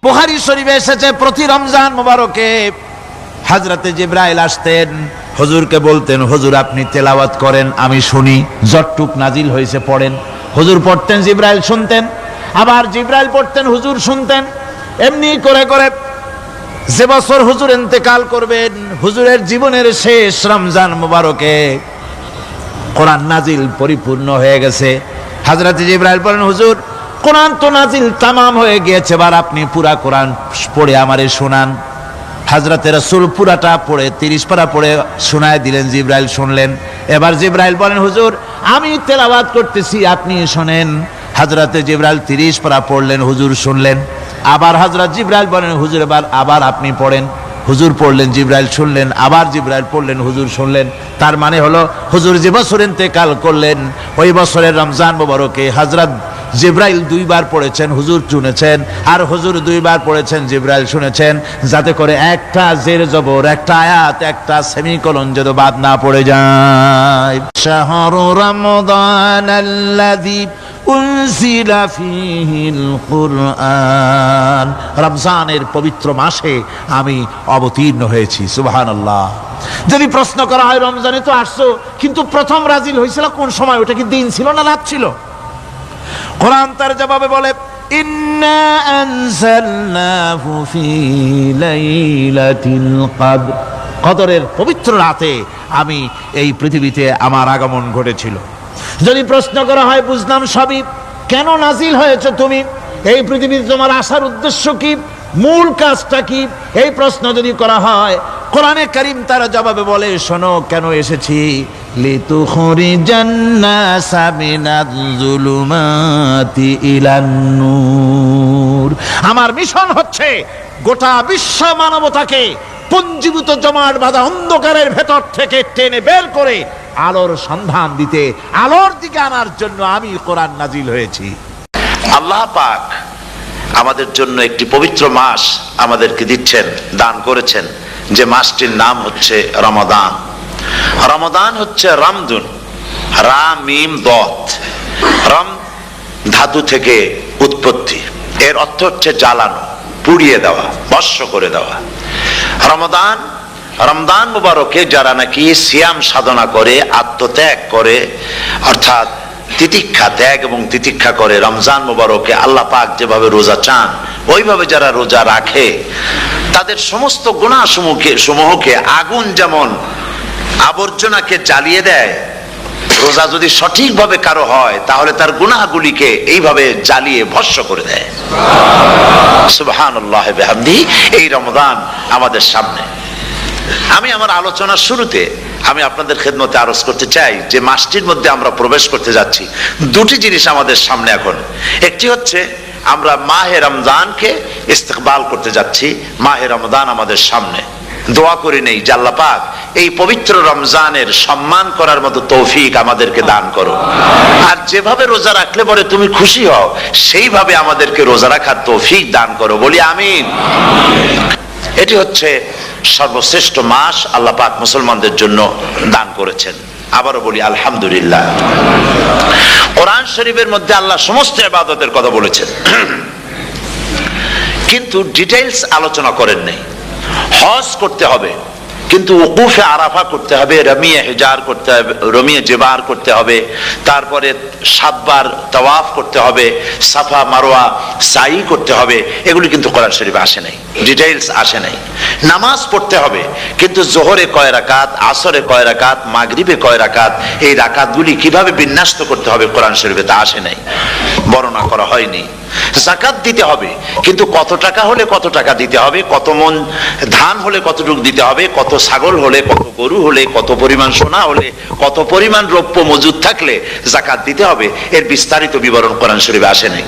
বুখারী শরীফে এসেছে প্রতি রমজান মোবারকে হযরতে জিবরাইল আসতেন, হুজুরকে বলতেন, হুজুর আপনি তেলাওয়াত করেন আমি শুনি, যতটুক নাজিল হয়েছে পড়েন। হুজুর পড়তেন, জিবরাইল শুনতেন, আবার জিবরাইল পড়তেন, হুজুর শুনতেন। এমনি করে করে যে বছর হুজুর ইন্তেকাল করবেন, হুজুরের জীবনের শেষ রমজান মোবারকে কোরআন নাজিল পরিপূর্ণ হয়ে গেছে। হযরতে জিবরাইল বলেন, হুজুর কোরআন তো নাজিল তামাম হয়ে গিয়েছে, এবার আপনি পুরা কোরআন পড়ে আমারে শোনান। হযরতে রাসূল পুরাটা পড়ে 30 পারা পড়ে শোনায় দিলেন, জিবরাইল শুনলেন। এবার জিবরাইল বলেন, হুজুর আমি তেলাওয়াত করতেছি আপনি শোনেন। হযরতে জিবরাইল 30 পারা পড়লেন, হুজুর শুনলেন। আবার হযরত জিবরাইল বলেন, হুজুর এবার আবার আপনি পড়েন। হুজুর পড়লেন, জিবরাইল শুনলেন, আবার জিবরাইল পড়লেন, হুজুর শুনলেন। তার মানে হলো হুজুর যে বছর ইন্তেকাল করলেন ওই বছরের রমজান মোবারকে হযরত জিবরাইল 2 বার পড়েছেন, হুজুর শুনেছেন, আর হুজুর 2 বার পড়েছেন, জিবরাইল শুনেছেন, যাতে করে একটা জের জবর, একটা আয়াত, একটা সেমিকোলন যেন বাদ না পড়ে যায়। শাহরু রমাদানাল্লাযী উনজিলা ফীহিল কুরআন, রমজানের পবিত্র মাসে আমি অবতীর্ণ হয়েছি। সুবহানাল্লাহ। যদি প্রশ্ন করা হয় রমজানে তো আসছো, কিন্তু প্রথম নাজিল হয়েছিল কোন সময়? ওটা কি দিন ছিল না রাত ছিল? কোরআন তার জবাবে বলে, ইন্না আনজালনাহু ফি লাইলাতিল কদর, কদরের পবিত্র রাতে আমি এই পৃথিবীতে আমার আগমন ঘটেছিল। যদি প্রশ্ন করা হয় বুঝলাম সবই, কেন নাজিল হয়েছে তুমি? এই পৃথিবীতে তোমার আসার উদ্দেশ্য কি? মূল কাজটা কি? এই প্রশ্ন যদি করা হয়, কোরআনে কারীম তার জবাবে বলে, শোনো কেন এসেছি। লিতুখরিজান নাসা মিনাজ যুলুমাতি ইলান নূর, আমার মিশন হচ্ছে গোটা বিশ্ব মানবতাকে পুঞ্জীভূত জমাট বাঁধা অন্ধকারের ভেতর থেকে টেনে বের করে আলোর সন্ধান দিতে, আলোর দিকে আনার জন্য আমি কোরআন নাজিল হয়েছি। আল্লাহ পাক আমাদের জন্য একটি পবিত্র মাস আমাদেরকে দিচ্ছেন, দান করেছেন, যে মাসটির নাম হচ্ছে রমাদান। রমাদান হচ্ছে রামদুন, রা মিম দত, রাম ধাতু থেকে উৎপত্তি, এর অর্থ হচ্ছে জ্বালানো, পুড়িয়ে দেওয়া, ভস্ম করে দেওয়া। রমাদান, রমজান মুবারকে যারা নাকি সিয়াম সাধনা করে, আত্মত্যাগ করে, অর্থাৎ তিতিক্ষা, ত্যাগ এবং তিতিক্ষা করে, রমজান মুবারকে আল্লাহ পাক যেভাবে রোজা চান ওইভাবে যারা রোজা রাখে, তাদের সমস্ত গুনাহ সমূহকে আগুন যেমন আবর্জনাকে জ্বালিয়ে দেয়, রোজা যদি সঠিকভাবে কারো হয় তাহলে তার গুনাহগুলিকে এইভাবে জ্বালিয়ে ভস্ম করে দেয়। সুবহানাল্লাহ বিহামদিহি। এই রমজান আমাদের সামনে। আমি আমার আলোচনার শুরুতে আমি আপনাদের খেদমতে আরজ করতে চাই যে মাসটির মধ্যে আমরা প্রবেশ করতে যাচ্ছি, দুটি জিনিস আমাদের সামনে এখন। একটি হচ্ছে আমরা মাহে রমজানকে ইস্তেকবাল করতে যাচ্ছি, মাহে রমজান আমাদের সামনে। দোয়া করে নেই যে আল্লাহ পাক এই পবিত্র রমজানের সম্মান করার মতো তৌফিক আমাদেরকে দান করো, আর যেভাবে রোজা রাখলে পরে তুমি খুশি হও সেইভাবে আমাদেরকে রোজা রাখার তৌফিক দান করো, বলি আমিন। এটি হচ্ছে সর্বশ্রেষ্ঠ মাস আল্লাহ পাক মুসলমানদের জন্য দান করেছেন। আবারও বলি আলহামদুলিল্লাহ। কোরআন শরীফের মধ্যে আল্লাহ সমস্ত ইবাদতের কথা বলেছেন, কিন্তু ডিটেইলস আলোচনা করেন নাই। হজ করতে হবে, কিন্তু উকুফে আরাফা করতে হবে, রমিয়ে হিজার করতে হবে, রমিয়ে জেবার করতে হবে, তারপরে 7 বার তাওয়াফ করতে হবে, সাফা মারওয়া সাই করতে হবে। এগুলি কিন্তু কোরআন শরীফে আসে নাই, ডিটেইলস আসে নাই। নামাজ পড়তে হবে, কিন্তু জোহরে কয় রাকাত, আসরে কয় রাকাত, মাগরিবে কয় রাকাত, এই রাকাতগুলি কিভাবে বিন্যস্ত করতে হবে কোরআন শরীফে তা আসে নাই, বর্ণনা করা হয়নি। যাকাত দিতে হবে, কিন্তু কত টাকা হলে কত টাকা দিতে হবে, কত মন ধান হলে কতটুকু দিতে হবে, কত ছাগল হলে, কত গরু হলে, কত পরিমাণ সোনা হলে, কত পরিমাণ রৌপ্য মজুদ থাকলে যাকাত দিতে হবে, এর বিস্তারিত বিবরণ কোরআন শরীফে আসে নাই।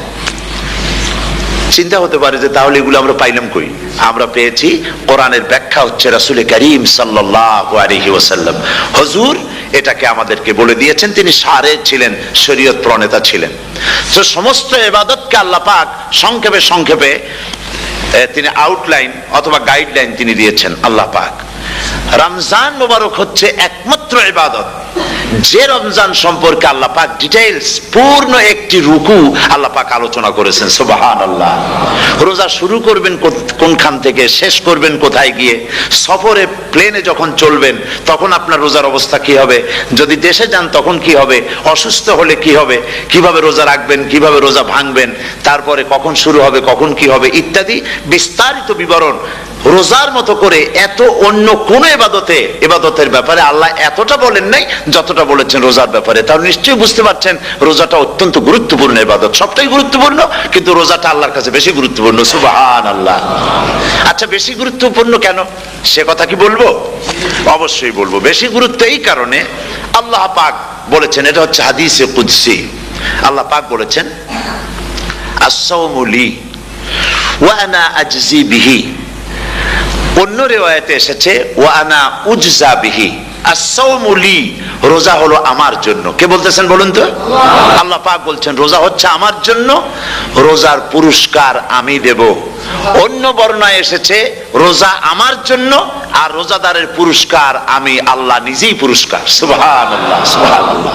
চিন্তা হতে পারে যে তাহলে এগুলো আমরা পাইলাম কই? আমরা পেয়েছি কোরআনের ব্যাখ্যা হচ্ছে রাসূল করিম সাল্লাল্লাহু আলাইহি ওয়াসাল্লাম, হুজুর এটাকে আমাদেরকে বলে দিয়েছেন। তিনি শারে ছিলেন, শরীয়ত প্রণেতা ছিলেন। তো সমস্ত ইবাদতকে আল্লাহ পাক সংক্ষেপে সংক্ষেপে তিনি আউটলাইন অথবা গাইডলাইন তিনি দিয়েছেন আল্লাহ পাক। রমজান মুবারক হচ্ছে একমাত্র ইবাদত যে রমজান সম্পর্কে আল্লাহ পাক ডিটেইলস পূর্ণ একটি রুকু আল্লাহ পাক আলোচনা করেছেন। সুবহানাল্লাহ। রোজা শুরু করবেন কোনখান থেকে, শেষ করবেন কোথায় গিয়ে, সফরে প্লেনে যখন চলবেন তখন আপনার রোজার অবস্থা কি হবে, যদি দেশে যান তখন কি হবে, অসুস্থ হলে কি হবে, কিভাবে রোজা রাখবেন, কিভাবে রোজা ভাঙবেন, তারপরে কখন শুরু হবে, কখন কি হবে ইত্যাদি বিস্তারিত বিবরণ। রোজার মতো করে এত অন্য কোন ইবাদতের ব্যাপারে আল্লাহ এতটা বলেন নাই যতটা বলেছেন রোজার ব্যাপারে। তাহলে নিশ্চয়ই বুঝতে পারছেন রোজাটা অত্যন্ত গুরুত্বপূর্ণ ইবাদত। সবটাই গুরুত্বপূর্ণ, কিন্তু রোজাটা আল্লাহর কাছে বেশি গুরুত্বপূর্ণ। সুবহানাল্লাহ। আচ্ছা, বেশি গুরুত্বপূর্ণ কেন সে কথা কি বলবো? অবশ্যই বলবো। বেশি গুরুত্ব এই কারণে, আল্লাহ পাক বলেছেন, এটা হচ্ছে হাদিসে কুদসি। আল্লাহ পাক বলেছেন, আস-সাওমু লি ওয়া আনা আজজি বিহি। অন্য রিওয়ায়াতে এসেছে ওয়া আনা উজজা বিহি। আস-সাওমু লি, রোজা হলো আমার জন্য। কে বলতেছেন বলুন তো? আল্লাহ পাক বলছেন রোজা হচ্ছে আমার জন্য, রোজার পুরস্কার আমি দেব। অন্য বর্ণনায় এসেছে রোজা আমার জন্য আর রোজাদারের পুরস্কার আমি আল্লাহ নিজেই পুরস্কার। সুবহানাল্লাহ, সুবহানাল্লাহ।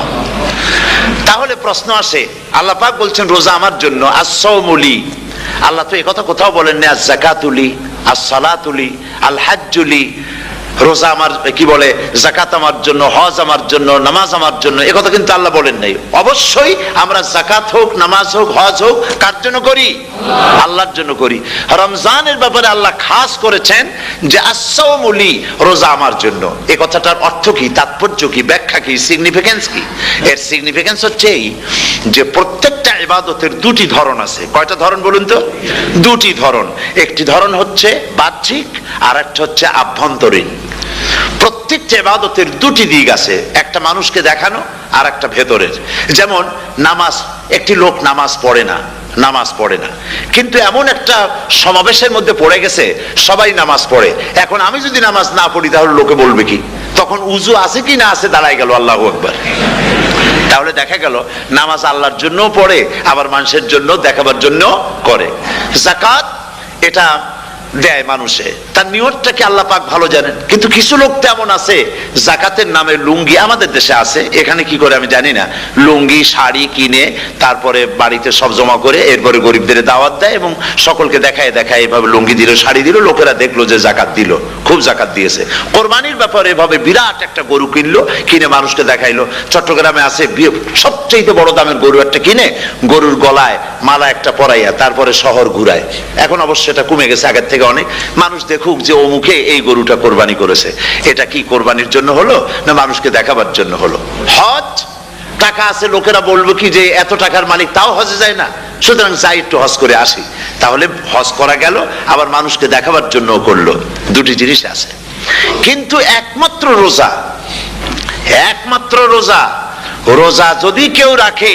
তাহলে প্রশ্ন আসে, আল্লাহ পাক বলছেন রোজা আমার জন্য, আস-সাওমু লি। আল্লাহ তো একথা কোথাও বলেন না আজ-যাকাতু লি, আস-সালাতু লি, আল-হাজ্জু লি। রোজা আমার কি বলে, যাকাত আমার জন্য, হজ আমার জন্য, নামাজ আমার জন্য, একথা কিন্তু আল্লাহ বলেন নাই। অবশ্যই আমরা যাকাত হোক, নামাজ হোক, হজ হোক কার জন্য করি? আল্লাহর জন্য করি। রমজানের ব্যাপারে আল্লাহ খাস করেছেন যে আস-সাওমু লি, রোজা আমার জন্য। এই কথাটার অর্থ কি, তাৎপর্য কি, ব্যাখ্যা কি, সিগনিফিকেন্স কি? এর সিগনিফিকেন্স হচ্ছে এই যে প্রত্যেকটা ইবাদতের দুটি ধরন আছে। কয়টা ধরন বলুন তো? দুটি ধরন। একটি ধরন হচ্ছে বাহ্যিক আর একটা হচ্ছে আভ্যন্তরীণ। প্রত্যেকটা ইবাদতের দুটি দিক আছে, একটা মানুষকে দেখানো আর একটা ভেতরের। যেমন নামাজ, একটি লোক নামাজ পড়ে না, কিন্তু এমন একটা সমাবেশের মধ্যে পড়ে গেছে সবাই নামাজ পড়ে। এখন আমি যদি নামাজ না পড়ি তাহলে লোকে বলবে কি? তখন উজু আছে কি না আছে দাঁড়ায় গেল, আল্লাহু আকবার। তাহলে দেখা গেল নামাজ আল্লাহর জন্য পড়ে, আবার মানুষের জন্য দেখাবার জন্য করে। যাকাত এটা দেয় মানুষে, তার নিয়তটাকে আল্লাহ পাক ভালো জানেন। কিন্তু কিছু লোক তেমন আছে যাকাতের নামে লুঙ্গি, আমাদের দেশে আছে, এখানে কি করে আমি জানি না, লুঙ্গি শাড়ি কিনে তারপরে বাড়িতে সব জমা করে এরপরে গরিবদের দাওয়াত দেয় এবং সকলকে দেখায় এভাবে লুঙ্গি দিল, শাড়ি দিল, লোকেরা দেখলো যে যাকাত দিল, খুব যাকাত দিয়েছে। কোরবানির ব্যাপারে এভাবে বিরাট একটা গরু কিনলো, কিনে মানুষকে দেখাইলো। চট্টগ্রামে আছে সবচেয়ে বড় দামের গরু একটা কিনে গরুর গলায় মালা একটা পরাইয়া তারপরে শহর ঘুরায়। এখন অবশ্য এটা কমে গেছে আগের থেকে অনেক। মানুষ দেখুক যে অমুকে এই গরুটা কোরবানি করেছে। এটা কি কোরবানির জন্য হলো না মানুষকে দেখাবার জন্য হলো? হজ, টাকা আছে, লোকেরা বলবো কি যে এত টাকার মালিক তাও হজে যায় না, সুতরাং যাই একটু হজ করে আসি। তাহলে হজ করা গেল, আবার মানুষকে দেখাবার জন্য করলো। দুটি জিনিস আছে। কিন্তু একমাত্র রোজা যদি কেউ রাখে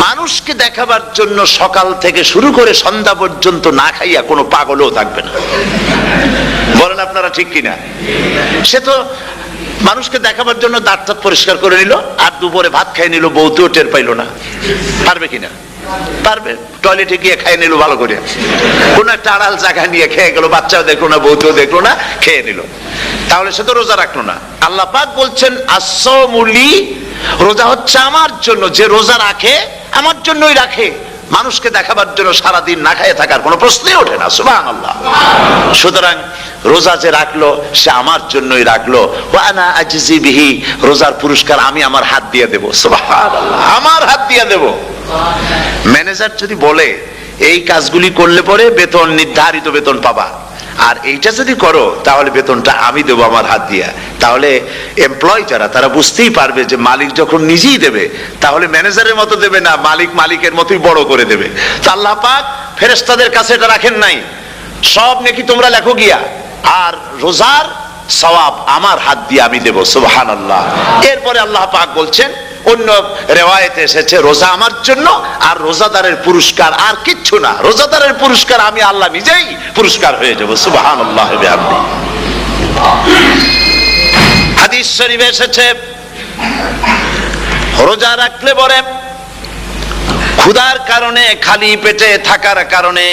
মানুষকে দেখাবার জন্য সকাল থেকে শুরু করে সন্ধ্যা পর্যন্ত না খাইয়া কোনো পাগলও থাকবে না। বলেন আপনারা ঠিক কিনা? সে তো মানুষকে দেখাবার জন্য দাঁত পরিষ্কার করে নিল আর দুপুরে ভাত খাই নিল, বউতেও টের পাইল না। পারবে কিনা? পারবে। টয়লেটে গিয়ে খাইয়ে নিল ভালো করে, কোন একটা আড়াল জায়গা নিয়ে খেয়ে গেল, বাচ্চাও দেখলো না, বউতেও দেখলো না, খেয়ে নিল। তাহলে সে তো রোজা রাখলো না। আল্লাহ পাক বলছেন আস-সাওমু লি, রোজা হচ্ছে আমার জন্য। যে রোজা রাখে আমার জন্যই রাখে, মানুষকে দেখাবার জন্য সারাদিন না খাইয়ে থাকার কোনো প্রশ্নই ওঠে না। সুবহানাল্লাহ। সুতরাং রোজা যে রাখলো সে আমার জন্যই রাখলো। ওয়া আনা আজজি বিহি, রোজার পুরস্কার আমি আমার হাত দিয়ে দেব। সুবহানাল্লাহ, আমার হাত দিয়ে দেব। ম্যানেজার যদি বলে এই কাজগুলি করলে পরে বেতন, নির্ধারিত বেতন পাবা, আর এইটা যদি করো তাহলে বেতনটা আমি দেবো আমার হাত দিয়া, তাহলে এমপ্লয় যারা তারা বুঝতেই পারবে যে মালিক যখন নিজেই দেবে তাহলে ম্যানেজারের মতো দেবে না, মালিক মালিকের মতোই বড় করে দেবে। তা আল্লাহ পাক ফেরেশতাদের কাছে এটা রাখেন নাই, সব নাকি তোমরা লেখো গিয়া, আর রোজার সওয়াব আমার হাত দিয়ে আমি দেব। সুবহানাল্লাহ। এরপরে আল্লাহ পাক বলছেন, অন্য রিওয়ায়াতে এসেছে রোজা আমার জন্য আর রোজাদারের পুরস্কার আর কিচ্ছু না, রোজাদারের পুরস্কার আমি আল্লাহ নিজেই পুরস্কার হয়ে যাব। সুবহানাল্লাহ। হাদিস শরীফে এসেছে রোজা রাখলে পরে ক্ষুধার কারণে, খালি পেটে থাকার কারণে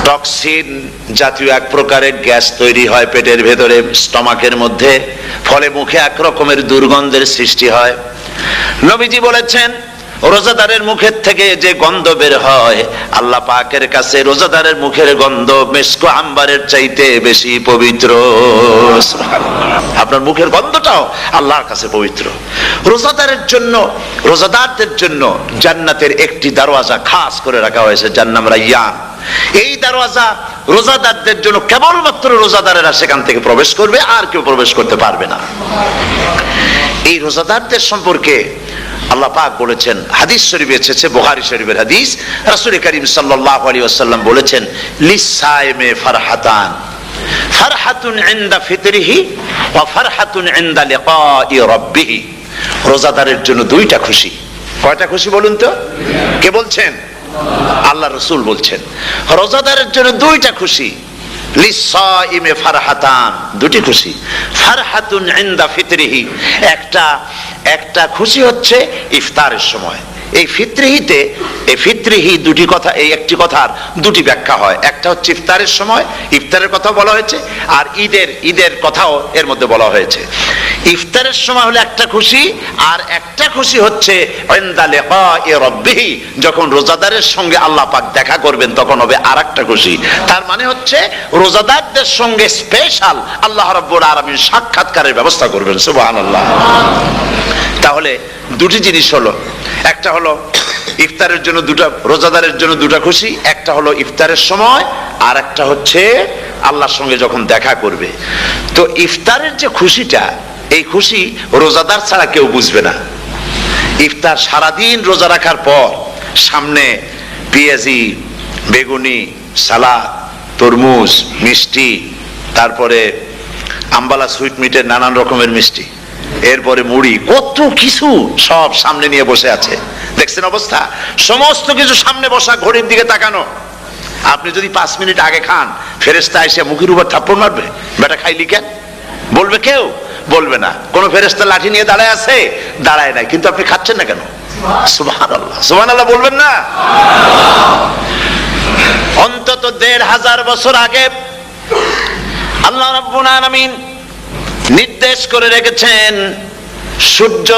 টক্সিন জাতীয় এক প্রকারের গ্যাস তৈরি হয় পেটের ভেতরে, স্টমাকের মধ্যে, ফলে মুখে এক রকমের দুর্গন্ধের সৃষ্টি হয়। নবীজি বলেছেন রোজাদারের মুখের থেকে যে গন্ধ বের হয়, আল্লাহ পাকের কাছে রোজাদারের মুখের গন্ধ মিস্ক আম্বারের চাইতে বেশি পবিত্র। আপনার মুখের গন্ধটাও আল্লাহর কাছে পবিত্র। রোজাদারের জন্য, রোজাদারদের জন্য জান্নাতের একটি দরওয়াজা খাস করে রাখা হয়েছে, যার নাম রায়্যান। এই দরওয়াজা রোজাদারদের জন্য, কেবলমাত্র রোজাদারেরা সেখান থেকে প্রবেশ করবে, আর কেউ প্রবেশ করতে পারবে না। এই রোজাদারদের সম্পর্কে আল্লাহ পাক বলেছেন, হাদিস শরীফে এসেছে, বুখারী শরীফের হাদিস, রাসূল করিম সাল্লাল্লাহু আলাইহি ওয়াসাল্লাম বলেছেন, লিসাইমে ফারহাতান, ফারহাতুন ইনদা ফিতরিহি ওয়া ফারহাতুন ইনদা লিকাই রাব্বিহি। রোজাদারের জন্য দুইটা খুশি। কয়টা খুশি বলুন তো? কে বলছেন? আল্লাহ রাসূল বলছেন রোজাদারের জন্য দুইটা খুশি। লিসাইমে ফারহাতান, দুটি খুশি। ফারহাতুন ইনদা ফিতরিহি, একটা খুশি হচ্ছে ইফতারের সময়। এই ফিতরিহিতে, এই ফিতরিহি দুটি কথা, এই একটি কথার দুটি ব্যাখ্যা হয়। একটা হচ্ছে ইফতারের সময়, ইফতারের কথা বলা হয়েছে, আর ঈদের কথাও এর মধ্যে বলা হয়েছে। ইফতারের সময় হলে একটা খুশি, আর একটা খুশি হচ্ছে ইনদা লিকাই রাব্বিহি, যখন রোজাদারের সঙ্গে আল্লাহ পাক দেখা করবেন তখন হবে আরেকটা খুশি। তার মানে হচ্ছে রোজাদারদের সঙ্গে স্পেশাল আল্লাহ রাব্বুল আলামিন সাক্ষাৎকারের ব্যবস্থা করবেন। সুবহানাল্লাহ। তাহলে দুটি জিনিস হলো, একটা হলো ইফতারের জন্য দুটা, রোজাদারের জন্য দুটা খুশি, একটা হলো ইফতারের সময়, আর একটা হচ্ছে আল্লাহর সঙ্গে যখন দেখা করবে। তো ইফতারের যে খুশিটা, এই খুশি রোজাদার ছাড়া কেউ বুঝবে না। ইফতার সারাদিন রোজা রাখার পর সামনে পেঁয়াজি, বেগুনি, সালাদ, তরমুজ, মিষ্টি, তারপরে আম্বালা সুইট মিটের নানান রকমের মিষ্টি, এরপরে মুড়ি, কত কিছু সব সামনে নিয়ে বসে আছে। দেখছেন অবস্থা? সমস্ত কিছু সামনে বসা, ঘড়ির দিকে তাকানো। আপনি যদি 5 মিনিট আগে খান, ফেরেশতা এসে মুখের উপর থাপ্পড় মারবে, বেটা খাইলি কেন? বলবে কেউ? বলবে না। কোন ফেরেশতা লাঠি নিয়ে দাঁড়ায় আছে? দাঁড়ায় নাই, কিন্তু আপনি খাচ্ছেন না কেন? সুবহানাল্লাহ, সুবহানাল্লাহ বলবেন না? অন্তত 1500 বছর আগে আল্লাহ রাব্বুল আলামিন নির্দেশ করে রেখেছেন, সূর্য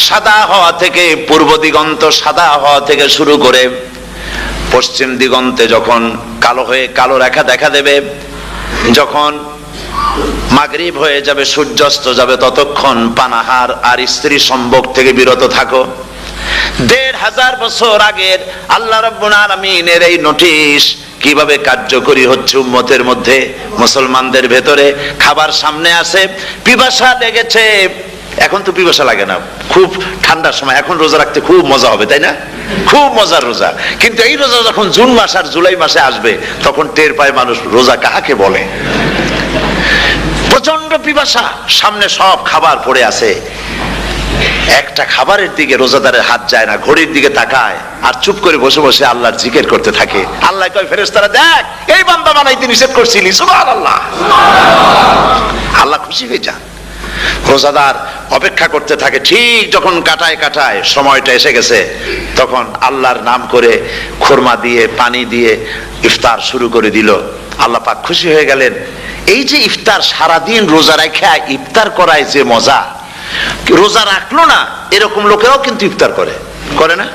সাদা হওয়া থেকে, পূর্ব দিগন্ত সাদা হওয়া থেকে শুরু করে পশ্চিম দিগন্তে যখন কালো হয়ে কালো রেখা দেখা দেবে, যখন মাগরিব হয়ে যাবে, সূর্যাস্ত যাবে, ততক্ষণ পানাহার আর স্ত্রী সম্ভোগ থেকে বিরত থাকো। 1500 বছর আগের আল্লাহ রাব্বুল আলামিনের এই নোটিশ কিভাবে কার্যকরী হচ্ছে উম্মতের মধ্যে, মুসলমানদের ভেতরে। খাবার সামনে আছে, পিপাসা লেগেছে, এখন তো পিপাসা লাগে না, খুব ঠান্ডার সময়, এখন রোজা রাখতে খুব মজা হবে, তাই না? খুব মজার রোজা। কিন্তু এই রোজা যখন জুন মাস আর জুলাই মাসে আসবে, তখন টের পায় মানুষ রোজা কাহাকে বলে। প্রচন্ড পিপাসা, সামনে সব খাবার পড়ে আছে, একটা খাবারের দিকে রোজাদারের হাত যায় না, ঘড়ির দিকে তাকায় আর চুপ করে বসে বসে আল্লাহর জিকির করতে থাকে। আল্লাহ কয়, ফেরেশতারা দেখ, এই বান্দা বানাইতে নিষেধ করছিলি। সুবহানাল্লাহ। আল্লাহ খুশি হয়ে যান। রোজাদার অপেক্ষা করতে থাকে, ঠিক যখন কাটায় সময়টা এসে গেছে, তখন আল্লাহর নাম করে খুরমা দিয়ে, পানি দিয়ে ইফতার শুরু করে দিল। আল্লাহ পাক খুশি হয়ে গেলেন। এই যে ইফতার, সারাদিন রোজা রাখা ইফতার করায় যে মজা, রোজা রাখলো না এরকম লোকেরাও কিন্তু ইফতার করে না?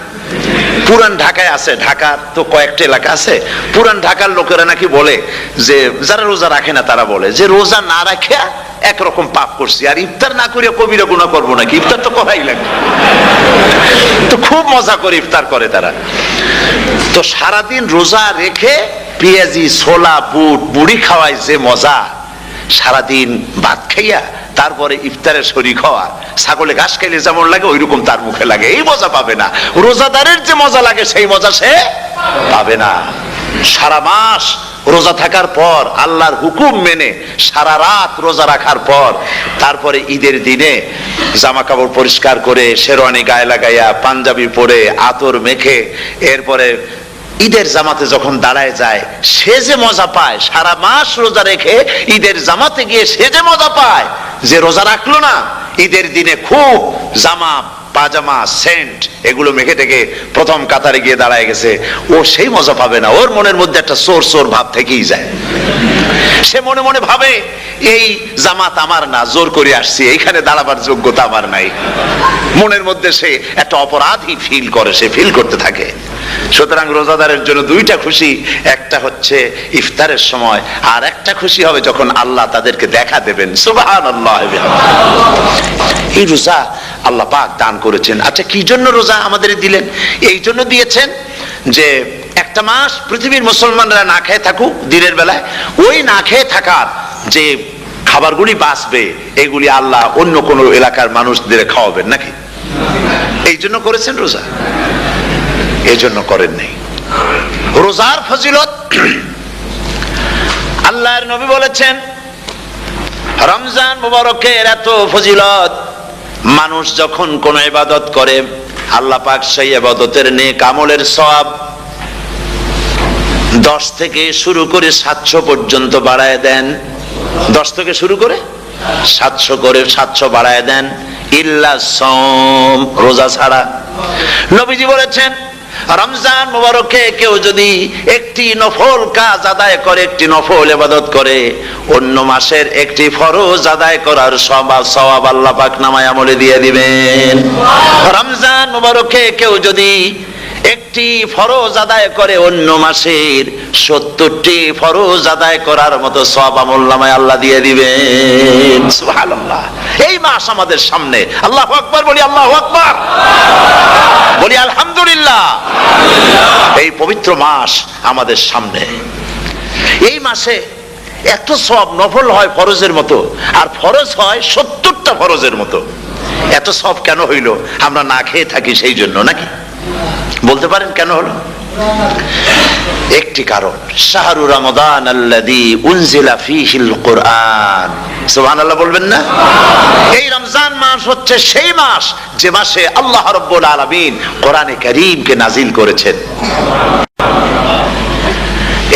পুরান ঢাকায় আছে, ঢাকার তো কয়েকটা এলাকা আছে, পুরান ঢাকার লোকেরা নাকি বলে যে, যারা রোজা রাখে না তারা বলে যে, রোজা না রাখে একরকম পাপ করছি, আর ইফতার না করে কবিরা গুনাহ করবো নাকি, ইফতার তো করাই লাগে। তো খুব মজা করে ইফতার করে তারা। তো সারাদিন রোজা রেখে পেঁয়াজি, ছোলা, বুট, মুড়ি খাওয়ায় যে মজা, সারাদিন ভাত খাইয়া তারপরে ইফতারের শরীক হওয়া, ছাগলে ঘাস খাইলে যেমন লাগে ওইরকম তার মুখে লাগে, এই মজা পাবে না। রোজাদারের যে মজা লাগে সেই মজা সে পাবে না। সারা মাস রোজা থাকার পর, আল্লাহর হুকুম মেনে সারা রাত রোজা রাখার পর, তারপরে ঈদের দিনে জামা কাপড় পরিষ্কার করে, শেরওয়ানি গায়ে লাগাইয়া, পাঞ্জাবি পরে, আতর মেখে, এরপরে ঈদের জামাতে যখন দাঁড়ায় যায়, সে যে মজা পায়, সারা মাস রোজা রেখে ঈদের জামাতে গিয়ে সে যে মজা পায়, যে রোজা রাখলো না, ঈদের দিনে খুব জামা পাজামা, সেন্ট এগুলো মেখে টেকে প্রথম কাতারে গিয়ে দাঁড়ায় গেছে, ও সেই মজা পাবে না। ওর মনের মধ্যে একটা চোর চোর ভাব থেকেই যায়। সে মনে মনে ভাবে এই জামাত আমার না, জোর করে আসছি, এইখানে দাঁড়াবার যোগ্যতা আমার নাই। মনের মধ্যে সে একটা অপরাধী ফিল করে, সে ফিল করতে থাকে। সুতরাং রোজাদারের জন্য দুইটা খুশি, একটা হচ্ছে ইফতারের সময়, আর একটা খুশি হবে যখন আল্লাহ তাদেরকে দেখা দেবেন। সুবহানাল্লাহ। এই রোজা আল্লাহ পাক দান করেছেন। আচ্ছা, কি জন্য রোজা আমাদের দিলেন? এই জন্য দিয়েছেন যে একটা মাস পৃথিবীর মুসলমানরা না খেয়ে থাকুক দিনের বেলায়, ওই না খেয়ে থাকার যে খাবারগুলি বাঁচবে এগুলি আল্লাহ অন্য কোন এলাকার মানুষদের খাওয়াবেন নাকি? এই জন্য করেছেন রোজা, এই জন্য করেন নাই। রোজার ফজিলত আল্লাহর নবী বলেছেন, রমজান মুবারকের এত ফজিলত, মানুষ যখন কোন ইবাদত করে আল্লাহ পাক সেই ইবাদতের নেক আমলের সওয়াব 10 থেকে শুরু করে 700 পর্যন্ত বাড়ায় দেন। 10 থেকে শুরু করে 700 বাড়ায় দেন, ইল্লা সাওম, রোজা ছাড়া। নবীজি বলেছেন, রমজান মুবারকে কেউ যদি একটি নফল কাজ আদায় করে, একটি নফল ইবাদত করে, অন্য মাসের একটি ফরজ আদায় করার সওয়াব আল্লাহ পাক নামায়ে আমলে দিয়ে দিবেন। রমজান মুবারকে কেউ যদি একটি ফরজ আদায় করে, অন্য মাসের 70টি ফরজ আদায় করার মতো সওয়াব আমলনামায় আল্লাহ দিয়ে দিবেন। সুবহানাল্লাহ। এই মাস আমাদের সামনে, আল্লাহু আকবার বলি, আল্লাহু আকবার বলি, আলহামদুলিল্লাহ। এই পবিত্র মাস আমাদের সামনে। এই মাসে এত সওয়াব, নফল হয় ফরজের মতো, আর ফরজ হয় 70টা ফরজের মতো। এত সওয়াব কেন হইল? আমরা না খেয়ে থাকি সেই জন্য নাকি? বলতে পারেন কেন হলো? একটি কারণ, শাহরু রমাদান আল্লাযী উনজিলা ফীহিল কুরআন। সুবহানাল্লাহ বলবেন না? এই রমজান মাস হচ্ছে সেই মাস যে মাসে আল্লাহ রাব্বুল আলামিন কোরআনে কারীমকে নাজিল করেছেন।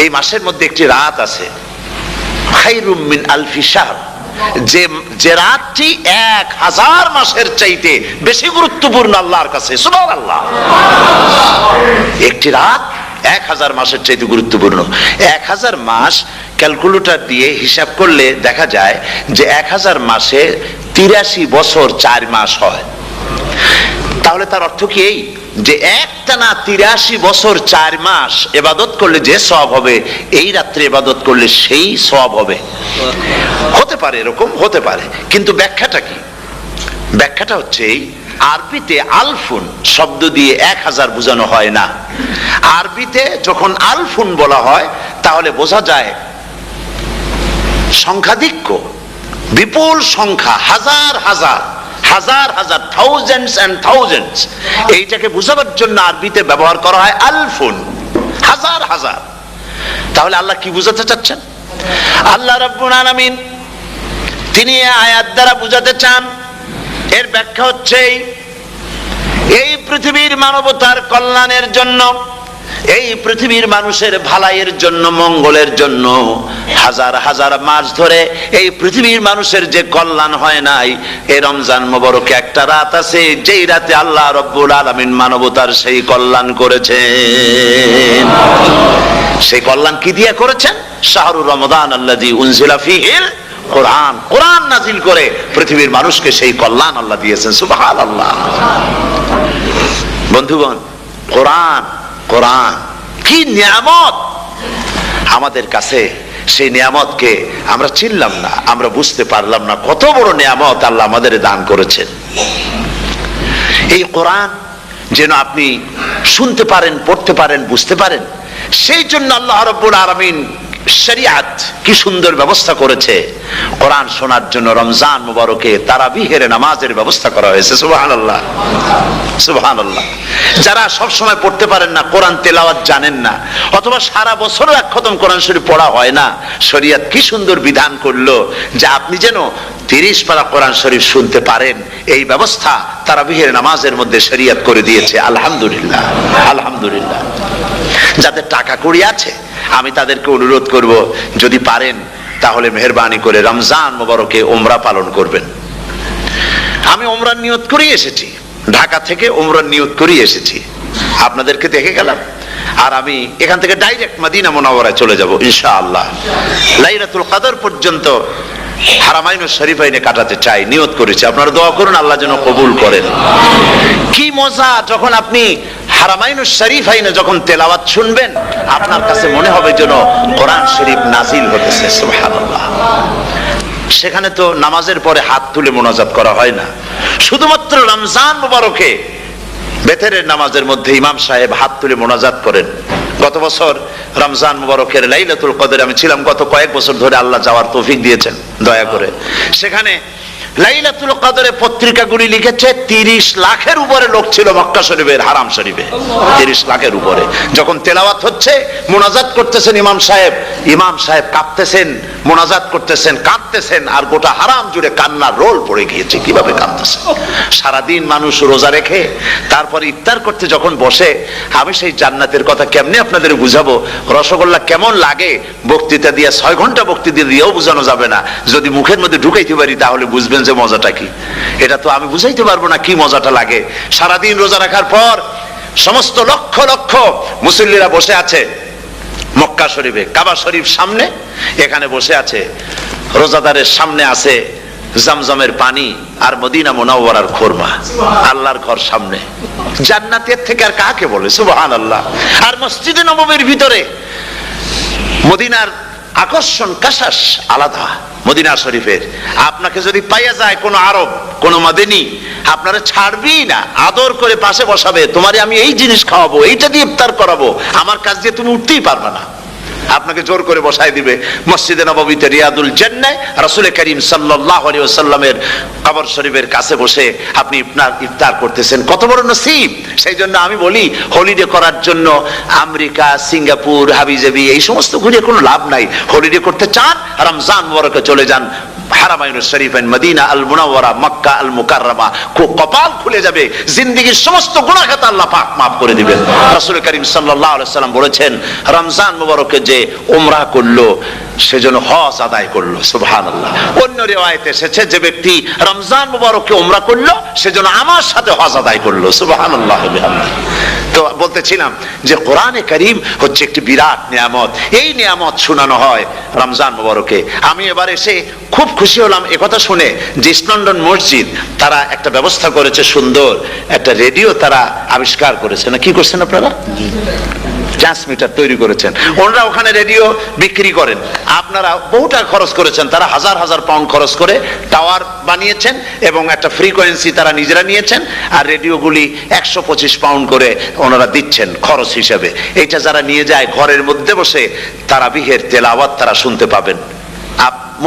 এই মাসের মধ্যে একটি রাত আছে, খায়রুম মিন আলফি শাহর, যে রাতটি 1000 মাসের চাইতে বেশি গুরুত্বপূর্ণ আল্লাহর কাছে। সুবহানাল্লাহ। একটি রাত 1000 মাসের চাইতে গুরুত্বপূর্ণ। 1000 মাস ক্যালকুলেটর দিয়ে হিসাব করলে দেখা যায় যে 1000 মাসে 83 বছর 4 মাস হয়। তাহলে তার অর্থ কি এই যে একটানা 83 বছর 4 মাস ইবাদত করলে যে সওয়াব হবে, এই রাত্রে ইবাদত করলে সেই সওয়াব হবে? হতে পারে, এরকম হতে পারে, কিন্তু ব্যাখ্যাটা কি? ব্যাখ্যাটা হচ্ছে এই, আরবিতে আলফুন শব্দ দিয়ে 1000 বোঝানো হয় না। আরবিতে যখন আলফুন বলা হয় তাহলে বোঝা যায় সংখ্যাধিক্য, বিপুল সংখ্যা, হাজার হাজার হাজার হাজার, থাউজেন্ডস এন্ড থাউজেন্ডস। এইটাকে বোঝাবার জন্য আরবিতে ব্যবহার করা হয় আলফুন, হাজার হাজার। তাহলে আল্লাহ কি বুঝাতে চাচ্ছেন? আল্লাহ রাব্বুল আলামিন তিনি আয়াত দ্বারা বুঝাতে চান, এর ব্যাখ্যা হচ্ছে এই পৃথিবীর মানবতার কল্যাণের জন্য, এই পৃথিবীর মানুষের ভালাইয়ের জন্য, মঙ্গলের জন্য হাজার হাজার মাস ধরে এই পৃথিবীর মানুষের যে কল্যাণ হয় নাই, এই রমজান মুবারকে একটা রাত আছে যেই রাতে আল্লাহ রাব্বুল আলামিন মানবতার সেই কল্যাণ করেছেন। সেই কল্যাণ কি দিয়ে করেছেন? শাহরু রমাদান আল্লাযী উনজিলা ফীহিল কোরআন, কোরআন নাজিল করে পৃথিবীর মানুষকে সেই কল্যাণ আল্লাহ দিয়েছেন। সুবহানাল্লাহ। বন্ধুগণ, কোরআন, কোরআন কি নিয়ামত আমাদের কাছে! সেই নিয়ামতকে আমরা চিনলাম না, আমরা বুঝতে পারলাম না কত বড় নিয়ামত আল্লাহ আমাদের দান করেছেন। এই কোরআন যেন আপনি শুনতে পারেন, পড়তে পারেন, বুঝতে পারেন, সেই জন্য আল্লাহ রাব্বুল আলামিন শরিয়াত কি সুন্দর ব্যবস্থা করেছে। কোরআন শোনার জন্য রমজান মুবারকে তারাবিহের নামাজের ব্যবস্থা করা হয়েছে। সুবহানাল্লাহ, সুবহানাল্লাহ। যারা সব সময় পড়তে পারেন না, কোরআন তেলাওয়াত জানেন না, অথবা সারা বছর এক খতম কোরআন শরীফ পড়া হয় না, শরিয়াত কি সুন্দর বিধান করলো যে আপনি যেন 30 পারা কোরআন শরীফ শুনতে পারেন। এই ব্যবস্থা তারাবিহের নামাজের মধ্যে শরিয়াত করে দিয়েছে। আলহামদুলিল্লাহ, আলহামদুলিল্লাহ। যাদের টাকা কড়ি আছে আমি তাদেরকে অনুরোধ করব, যদি পারেন তাহলে মেহেরবানি করে রমজান মুবারকে উমরা পালন করবেন। আমি উমরার নিয়ত করে এসেছি, ঢাকা থেকে উমরার নিয়ত করে এসেছি, আপনাদেরকে দেখে গেলাম, আর আমি এখান থেকে ডাইরেক্ট মদিনা মুনাওয়ারায় চলে যাব ইনশাআল্লাহ। লাইলাতুল কদর পর্যন্ত হারামাইনুশ শরীফাইনে কাটাতে চাই, নিয়ত করেছি। আপনারা দোয়া করুন আল্লাহ যেন কবুল করেন। কি মজা যখন আপনি হারামাইনুশ শরীফাইনে যখন তেলাওয়াত শুনবেন, আপনার কাছে মনে হবে যেন কোরআন শরীফ নাজিল হতেছে। সুবহানাল্লাহ। সেখানে তো নামাজের পরে হাত তুলে মোনাজাত করা হয় না, শুধুমাত্র রমজান মুবারকে বেতেরের নামাজের মধ্যে ইমাম সাহেব হাত তুলে মোনাজাত করেন। গত বছর রমজান মুবারকের লাইলাতুল কদরে আমি ছিলাম, গত কয়েক বছর ধরে আল্লাহ যাওয়ার তৌফিক দিয়েছেন দয়া করে। সেখানে লাইলাতুল কদরে পত্রিকাগুলি লিখেছে 30 লাখের উপরে লোক ছিল মক্কা শরীফের হারাম শরীফে, 30 লাখের উপরে। যখন তেলাওয়াত হচ্ছে, মোনাজাত করতেছেন ইমাম সাহেব কাঁপতেছেন, মোনাজাত করতেছেন, কাঁদতেছেন, আর গোটা হারাম জুড়ে কান্নার রোল পড়ে গিয়েছে। কিভাবে কাঁদতেছে! সারাদিন মানুষ রোজা রেখে তারপরে ইফতার করতে যখন বসে, আমি সেই জান্নাতের কথা কেমনে আপনাদের বুঝাবো? রসগোল্লা কেমন লাগে বক্তৃতা দিয়ে 6 ঘন্টা বক্তৃতা দিয়েও বোঝানো যাবে না। যদি মুখের মধ্যে ঢুকাইতে পারি তাহলে বুঝবেন যে মজাটা কি। এটা তো আমি বুঝাইতে পারবো না কি মজাটা লাগে। সারাদিন রোজা রাখার পর সমস্ত লক্ষ লক্ষ মুসল্লিরা বসে আছে মক্কা শরীফে, কাবা শরীফ সামনে, এখানে বসে আছে। রোজাদারের সামনে আছে জমজমের পানি আর মদিনা মুনাওয়ারার খুরমা, আল্লাহর ঘর সামনে। জান্নাতের থেকে আর কাকে বলে? সুবহানাল্লাহ। আর মসজিদে নববীর ভিতরে মদিনার আকর্ষণ কাশাস আলাদা। মদিনা শরীফের আপনাকে যদি পাইয়া যায় কোন আরব, কোন মাদানী, আপনারা ছাড়বি না, আদর করে পাশে বসাবে, তোমারে আমি এই জিনিস খাওয়াবো, এইটা দিয়ে ইফতার করাবো, আমার কাছ দিয়ে তুমি উঠতেই পারবে না, আপনাকে জোর করে বসায় দিবে। মসজিদে নববীতে রিয়াদুল জান্নাহ রাসূল করিম সাল্লাল্লাহু আলাইহি ওয়াসাল্লামের কবর শরীফের কাছে বসে আপনি ইফতার করতেছেন, কত বড় নসিব। সেই জন্য আমি বলি, হলিডে করার জন্য আমেরিকা, সিঙ্গাপুর, হাবিজাবি এই সমস্ত ঘুরে কোনো লাভ নাই। হলিডে করতে চান, রমজান মুবারকে চলে যান হারামাইনুশ শরীফাইন, মদিনা আল মুনাওয়ারা, মক্কা আল মুকাররমা। কপাল খুলে যাবে, জিন্দেগীর সমস্ত গুনাহ খাতা আল্লাহ পাক মাফ করে দিবেন। রাসূল করিম সাল্লাল্লাহু আলাইহি ওয়াসাল্লাম বলেছেন, রমজান মুবারকে যে উমরা করলো সেজন্য হজ আদায় করলো। সুবহানাল্লাহ। অন্য রিওয়ায়াতে এসেছে, যে ব্যক্তি রমজান মুবারকে উমরা করলো সেজন্য আমার সাথে হজ আদায় করলো। সুবহানাল্লাহ। তো বলতেছিলাম যে কোরআনে কারীম হচ্ছে একটি বিরাট নিয়ামত। এই নিয়ামত শোনানো হয় রমজান মুবারকে। আমি এবার এসে খুব খুশি হলাম একথা শুনে যে ইস্ট লন্ডন মসজিদ তারা একটা ব্যবস্থা করেছে, সুন্দর একটা রেডিও তারা আবিষ্কার করেছে। না কি করছেন আপনারা? ট্রান্সমিটার তৈরি করেছেন। ওনারা ওখানে রেডিও বিক্রি করেন। আপনারা বহুটা খরচ করেছেন, তারা হাজার হাজার পাউন্ড খরচ করে টাওয়ার বানিয়েছেন এবং একটা ফ্রিকোয়েন্সি তারা নিজেরা নিয়েছেন, আর রেডিওগুলি 125 পাউন্ড করে ওনারা দিচ্ছেন খরচ হিসেবে। এইটা যারা নিয়ে যায় ঘরের মধ্যে বসে তারাবিহের তেলাওয়াত তারা শুনতে পাবেন।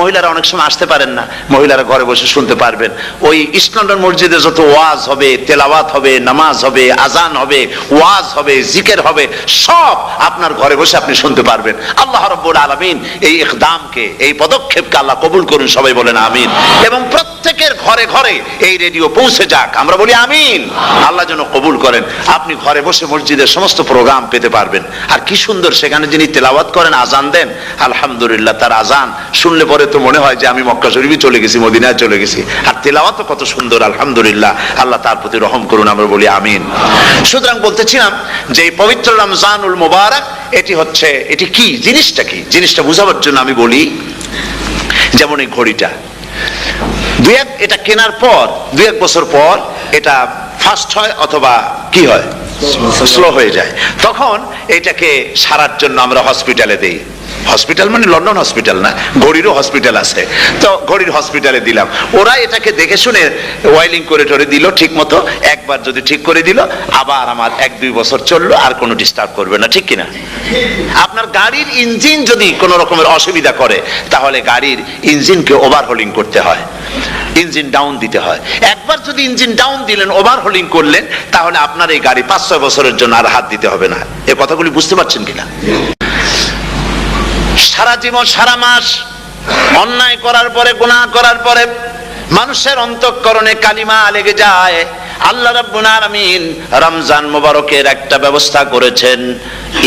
মহিলারা অনেক সময় আসতে পারেন না, মহিলারা ঘরে বসে শুনতে পারবেন। ওই ইস্ট লন্ডন মসজিদে যত ওয়াজ হবে, তেলাওয়াত হবে, নামাজ হবে, আজান হবে, ওয়াজ হবে, জিকির হবে, সব আপনার ঘরে বসে আপনি শুনতে পারবেন। আল্লাহ রাব্বুল আলামিন এই ইকদামকে, এই পদক্ষেপকে আল্লাহ কবুল করুন, সবাই বলেন আমিন। এবং প্রত্যেকের ঘরে ঘরে এই রেডিও পৌঁছে যাক, আমরা বলি আমিন। আল্লাহ যেন কবুল করেন। আপনি ঘরে বসে মসজিদের সমস্ত প্রোগ্রাম পেতে পারবেন। আর কি সুন্দর, সেখানে যিনি তেলাওয়াত করেন, আজান দেন, আলহামদুলিল্লাহ, তার আজান শুনলে পরে তো মনে হয় যে আমি মক্কা শরীফে চলে গেছি, মদিনায় চলে গেছি। আর তেলাওয়াত কত সুন্দর, আলহামদুলিল্লাহ। আল্লাহ তার প্রতি রহম করুন, আমরা বলি আমিন। সুতরাং বলতেছিলাম যে এই পবিত্র রমজানুল মুবারক, এটি কি জিনিসটা, কি জিনিসটা বুঝাবার জন্য আমি বলি, যেমন এই ঘড়িটা এটা কেনার পর 2-1 বছর পর এটা ফাস্ট হয় অথবা কি হয়, স্লো হয়ে যায়। তখন এটাকে সারার জন্য আমরা হসপিটালে দেই। হসপিটাল মানে লন্ডন হসপিটাল না, ঘড়িরও হসপিটাল আছে। তো ঘড়ির হসপিটালে দিলাম, ওরা এটাকে দেখে শুনে ওয়াইলিং করে টরে দিল ঠিক মতো। একবার যদি ঠিক করে দিল, আবার আমার 1-2 বছর চললো, আর কোনো ডিস্টার্ব করবে না, ঠিক কিনা? আপনার গাড়ির ইঞ্জিন যদি কোনো রকমের অসুবিধা করে, তাহলে গাড়ির ইঞ্জিনকে ওভারহোলিং করতে হয়, ইঞ্জিন ডাউন দিতে হয়। একবার যদি ইঞ্জিন ডাউন দিলেন, ওভারহোলিং করলেন, তাহলে আপনার এই গাড়ি 5-6 বছরের জন্য আর হাত দিতে হবে না। এই কথাগুলি বুঝতে পারছেন কিনা? সারা জীবন, সারা মাস অন্যায় করার পরে, গুনাহ করার পরে মানুষের অন্তঃকরণে কালিমা লেগে যায়, আল্লাহ রাব্বুল আলামিন রমজান মোবারকের একটা ব্যবস্থা করেছেন,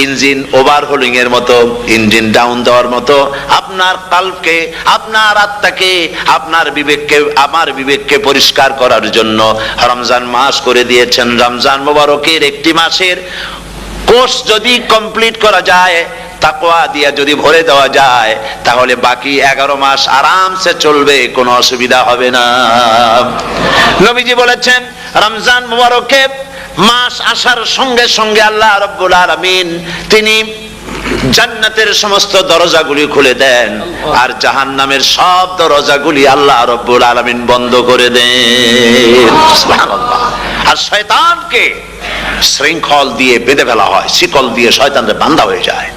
ইঞ্জিন ওভারহোলিং এর মতো, ইঞ্জিন ডাউন দেওয়ার মতো আপনার কালবকে, আপনার আত্মাকে, আপনার বিবেককে, আমার বিবেককে পরিষ্কার করার জন্য রমজান মাস করে দিয়েছেন। রমজান মোবারকের একটি মাসের কোর্স যদি কমপ্লিট করা যায়, তাকওয়া দিয়া যদি ভরে দেওয়া যায়, তাহলে বাকি 11 মাস আরামসে চলবে, কোনো অসুবিধা হবে না। নবীজি বলেছেন রমজান মুবারকে মাস আসার সঙ্গে সঙ্গে আল্লাহ রাব্বুল আলামিন তিনি জান্নাতের সমস্ত দরজাগুলি খুলে দেন, আর জাহান্নামের সব দরজাগুলি আল্লাহ রাব্বুল আলামিন বন্ধ করে দেন। সুবহানাল্লাহ। আর শয়তানকে শৃঙ্খল দিয়ে বেঁধে ফেলা হয়, শিকল দিয়ে শয়তানরা বাঁধা হয়ে যায়।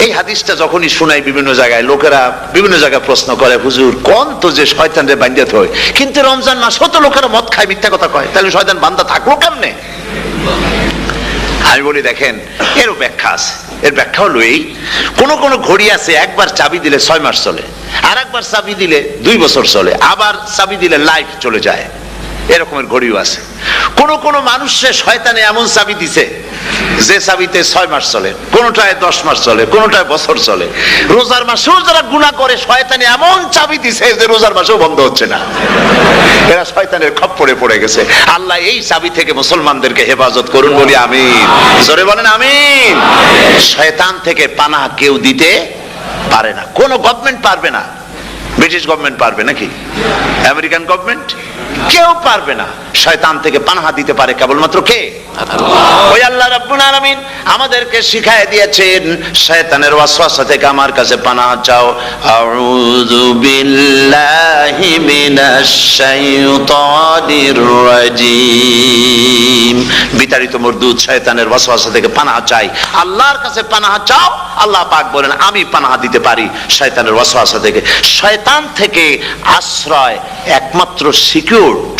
এই হাদিসটা যখনই শোনাই বিভিন্ন জায়গায়, লোকেরা বিভিন্ন জায়গায় প্রশ্ন করে, হুজুর কোন তো যে শয়তানরে বাঁধতে হয়, কিন্তু রমজান মাস হতো লোকেরা মদ খায়, মিথ্যা কথা কয়, তাহলে শয়তান বাঁধা থাকলো কেমনে? আমি বলি দেখেন, এরও ব্যাখ্যা আছে। এর ব্যাখ্যা হলো এই, কোন কোন ঘড়ি আছে একবার চাবি দিলে 6 মাস চলে, আর একবার চাবি দিলে 2 বছর চলে, আবার চাবি দিলে লাইফ চলে যায়, এরকমের ঘড়িও আছে। কোন কোন মানুষের শয়তানে এমন চাবি দিছে যে চাবিতে 6 মাস চলে, কোনটায় 10 মাস চলে, কোনটায় বছর চলে। রোজার মাসেও যারা গুনাহ করে শয়তানে এমন চাবি দিছে যে রোজার মাসেও বন্ধ হচ্ছে না, এরা শয়তানের খপ্পরে পড়ে গেছে। আল্লাহ এই চাবি থেকে মুসলমানদেরকে হেফাজত করুন, বলি আমিন। জোরে বলেন আমিন। শয়তান থেকে পানাহ কেউ দিতে পারে না, কোন গভর্নমেন্ট পারবে না। ব্রিটিশ গভর্নমেন্ট পারবে নাকি? American government? কেউ পারবে না। শয়তান থেকে পানাহ দিতে পারে কেবলমাত্র কে? ওই আল্লাহ রাব্বুল আলামিন আমাদেরকে শিখায় দিয়েছেন, শয়তানের ওয়াসওয়াসা থেকে আমার কাছে পানাহ চাও। আউযু বিল্লাহি মিনাশ শাইতানির রাজিম। বিতাড়িত মরদুদ শয়তানের ওয়াসওয়াসা থেকে পানাহ চাই, আল্লাহর কাছে পানাহ চাও। আল্লাহ পাক বলেন আমি পানাহ দিতে পারি শয়তানের ওয়াসওয়াসা থেকে। শয়তান থেকে আশ্রয় একমাত্র সিকিউরড,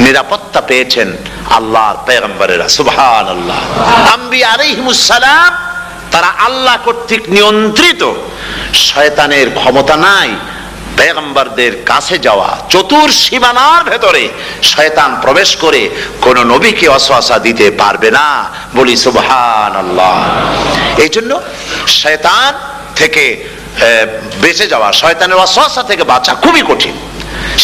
নিরাপত্তা পেয়েছেন আল্লাহর পয়গম্বরেরা। সুবহানাল্লাহ। আম্বিয়া আলাইহিমুস সালাম তারা আল্লাহ কর্তৃক নিয়ন্ত্রিত, শয়তানের ক্ষমতা নাই পয়গম্বরদের কাছে যাওয়া। চতুর সীমানার ভেতরে শয়তান প্রবেশ করে কোন নবীকে ওয়াসওয়াসা দিতে পারবে না, বলি সুবহানাল্লাহ। এই জন্য শয়তান থেকে বেঁচে যাওয়া, শয়তানের ওয়াসওয়াসা থেকে বাঁচা খুবই কঠিন।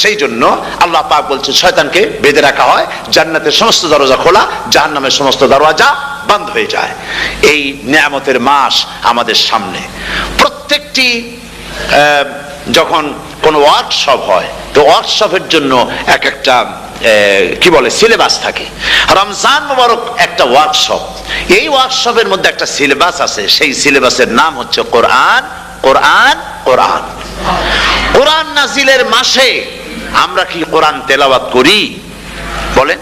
সেই জন্য আল্লাহ পাক বলছে শয়তানকে বেঁধে রাখা হয়, জান্নাতের সমস্ত দরজা খোলা, জাহান্নামের সমস্ত দরজা বন্ধ হয়ে যায়। এই নিয়ামতের মাস আমাদের সামনে। প্রত্যেকটি যখন কোন ওয়ার্কশপ হয়, তো ওয়ার্কশপের জন্য এক একটা কি বলে সিলেবাস থাকে। রমজান মুবারক একটা ওয়ার্কশপ। এই ওয়ার্কশপের মধ্যে একটা সিলেবাস আছে, সেই সিলেবাসের নাম হচ্ছে কোরআন। কোরআন কোরআন কোরআন নাজিলের মাসে আমরা কি কোরআন তেলাওয়াত করি? বলেন।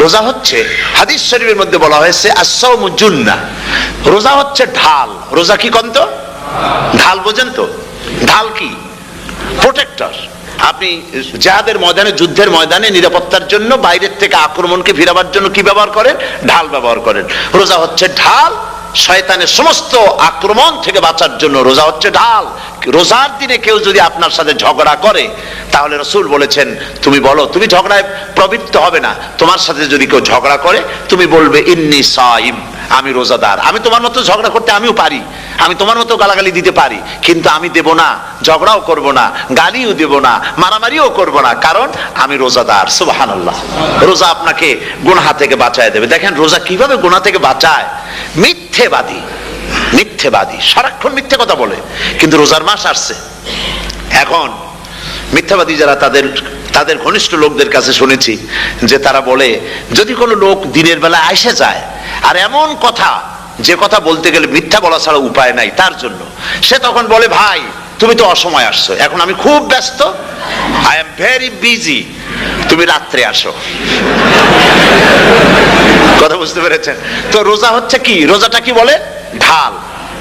রোজা হচ্ছে, হাদিস শরীফের মধ্যে বলা হয়েছে আস-সাওমু জুন্নাহ, রোজা হচ্ছে ঢাল। রোজা কি কন্ত? ঢাল। বোঝেন তো ঢাল কি? প্রোটেক্টর। আপনি জিহাদের ময়দানে, যুদ্ধের ময়দানে নিরাপত্তার জন্য, বাইরের থেকে আক্রমণকে ফিরাবার জন্য কি ব্যবহার করেন? ঢাল ব্যবহার করেন। রোজা হচ্ছে ঢাল, শয়তানের সমস্ত আক্রমণ থেকে বাঁচার জন্য রোজা হচ্ছে ঢাল। রোজার দিনে কেউ যদি আপনার সাথে ঝগড়া করে, তাহলে রাসূল বলেছেন তুমি বলো, তুমি ঝগড়ায় প্রবৃত্ত হবে না। তোমার সাথে যদি কেউ ঝগড়া করে, তুমি বলবে ইন্নী সাইম, আমি রোজাদার। আমি তোমার মতো ঝগড়া করতে আমিও পারি, আমি তোমার মতো গালাগালি দিতে পারি, কিন্তু আমি দেব না, ঝগড়াও করব না, গালিও দেব না, মারামারিও করব না, কারণ আমি রোজাদার। সুবহানাল্লাহ। রোজা আপনাকে গুনাহ থেকে বাঁচায় দেবে। দেখেন রোজা কিভাবে গুনাহ থেকে বাঁচায়। মিথ্যেবাদী, মিথ্যেবাদী সারাক্ষণ মিথ্যে কথা বলে, কিন্তু রোজার মাস আসছে। এখন মিথ্যাবাদী যারা, তাদের ঘনিষ্ঠ লোকদের কাছে শুনেছি যে তারা বলে, যদি কোনো লোক দিনের বেলা এসে যায় আর এমন কথা, যে কথা বলতে গেলে মিথ্যা বলা ছাড়া উপায় নাই তার জন্য, সে তখন বলে ভাই তুমি তো অসময় আসছো, এখন আমি খুব ব্যস্ত, আই এম ভেরি বিজি, তুমি রাত্রে আসো। কথা বুঝতে পেরেছেন তো? রোজা হচ্ছে কি? রোজাটা কি বলে? ঢাল।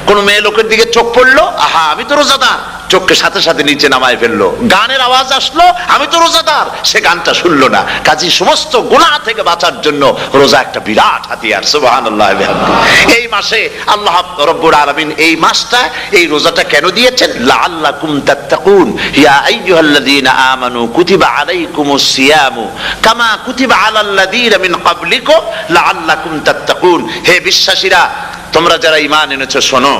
কোন মেয়ে লোকের দিকে চোখ পড়লো, আহা আমি তো রোজাদার, চোখকে সাথে সাথে নিচে নামায় ফেললো, গানের আওয়াজ আসলো, আমি তো রোজাদার, সে গানটা শুনলো না। কাজী সমস্ত গুনাহ থেকে বাঁচার জন্য রোজা একটা বিরাট হাতিয়ার। সুবহানাল্লাহ। এই মাসে আল্লাহ রাব্বুল আলামিন এই মাসটা, এই রোজাটা কেন দিয়েছেন? লাআল্লাকুম তাত্তাকুন, ইয়া আইয়ুহাল্লাযীনা আমানু কুতিবা আলাইকুমুস সিয়ামু কামা কুতিবা আলাল্লাযীনা মিন ক্বাবলিকুম লাআল্লাকুম তাত্তাকুন। হে বিশ্বাসীরা, তোমরা যারা ঈমান এনেছো, শোনো,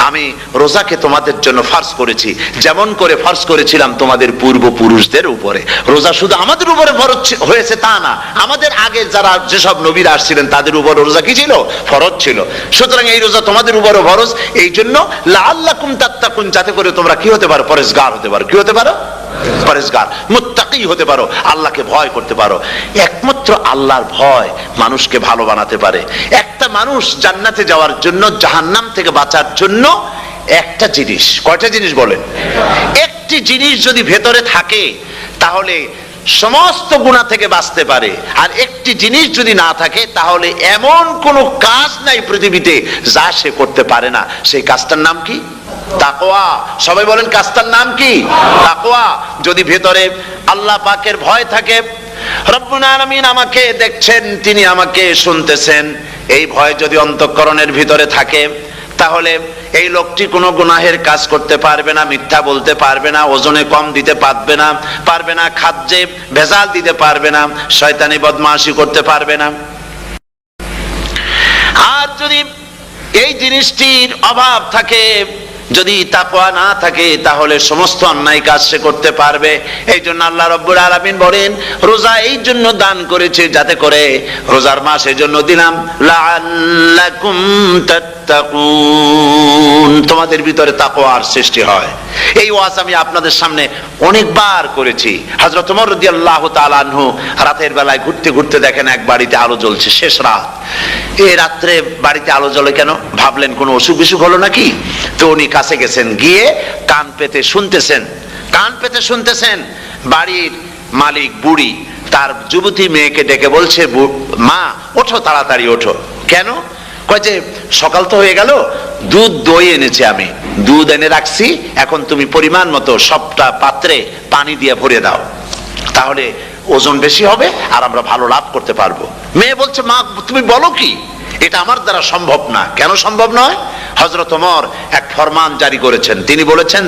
আমি রোজাকে তোমাদের জন্য ফার্জ করেছি, যেমন করে ফার্জ করেছিলাম তোমাদের পূর্বপুরুষদের উপরে। রোজা শুধু আমাদের উপরে ফরজ হয়েছে তা না, আমাদের আগে যারা যেসব নবীরা আসছিলেন তাদের উপর রোজা কি ছিল? ফরজ ছিল। সুতরাং এই রোজা তোমাদের উপরে ফরজ, এই জন্য লাআল্লাকুম তাত্তাকুন, যাতে করে তোমরা কি হতে পারো? পরেজগার হতে পারো। কি হতে পারো? পরেজগার, মুত্তাকি হতে পারো, আল্লাহকে ভয় করতে পারো। একমাত্র আল্লাহর ভয় মানুষকে ভালো বানাতে পারে। একটা মানুষ জান্নাতে যাওয়ার জন্য, জাহান্নাম থেকে বাঁচার জন্য একটা জিনিস, কয়টা জিনিস বলেন? একটি জিনিস যদি ভেতরে থাকে তাহলে সমস্ত গুনাহ থেকে বাঁচতে পারে। আর একটি জিনিস যদি না থাকে তাহলে এমন কোন কাজ নাই পৃথিবীতে যা সে করতে পারে না। সেই কাজটার নাম কি? তাকওয়া। সবাই বলেন, কাজটার নাম কি? তাকওয়া। যদি ভেতরে আল্লাহ পাকের ভয় থাকে, রব্বুল আলামিন আমাকে দেখছেন, তিনি আমাকে শুনতেছেন, এই ভয় যদি অন্তঃকরণের ভিতরে থাকে, তাহলে এই লোকটি কোনো গুনাহের কাজ করতে পারবে না, মিথ্যা বলতে পারবে না, ওজনে কম দিতে পারবে না, খাদ্যে ভেজাল দিতে পারবে না, শয়তানি বদমাশি করতে পারবে না। আর যদি এই জিনিসটির অভাব থাকে, যদি তাকওয়া না থাকে, তাহলে সমস্ত অন্যায় কাজ সে করতে পারবে। এই জন্য আল্লাহ রাব্বুল আলামিন বলেন, রোজা এই জন্য দান করেছে যাতে করে, রোজার মাস এই জন্য দিলাম, লাআল্লাকুম তাত্তাকুন, তোমাদের ভিতরে তাকওয়ার সৃষ্টি হয়। এই ওয়াজ আমি আপনাদের সামনে অনেকবার করেছি। হযরত ওমর রাদিয়াল্লাহু তাআলা আনহু রাতের বেলায় ঘুরতে ঘুরতে দেখেন এক বাড়িতে আলো জ্বলছে, শেষ রাত। এই রাত্রে বাড়িতে আলো জ্বলে কেন? ভাবলেন কোনো অসুখ বিসুখ হলো নাকি। তো উনি কাছে গেছেন, গিয়ে কান পেতে শুনতেছেন। বাড়ির মালিক বুড়ি তার যুবতী মেয়েকে ডেকে বলছে, মা ওঠো, তাড়াতাড়ি ওঠো। কেন? কয় যে সকাল তো হয়ে গেল, দুধ দই এনেছি, আমি দুধ এনে রাখছি, এখন তুমি পরিমাণ মতো সবটা পাত্রে পানি দিয়ে ভরে দাও, তাহলে ওজন বেশি হবে আর আমরা ভালো লাভ করতে পারবো। মেয়ে বলছে, মা তুমি বলো কি, এটা আমার দ্বারা সম্ভব না। কেন সম্ভব নয়? হযরত ওমর এক ফরমান জারি করেছেন, তিনি বলেছেন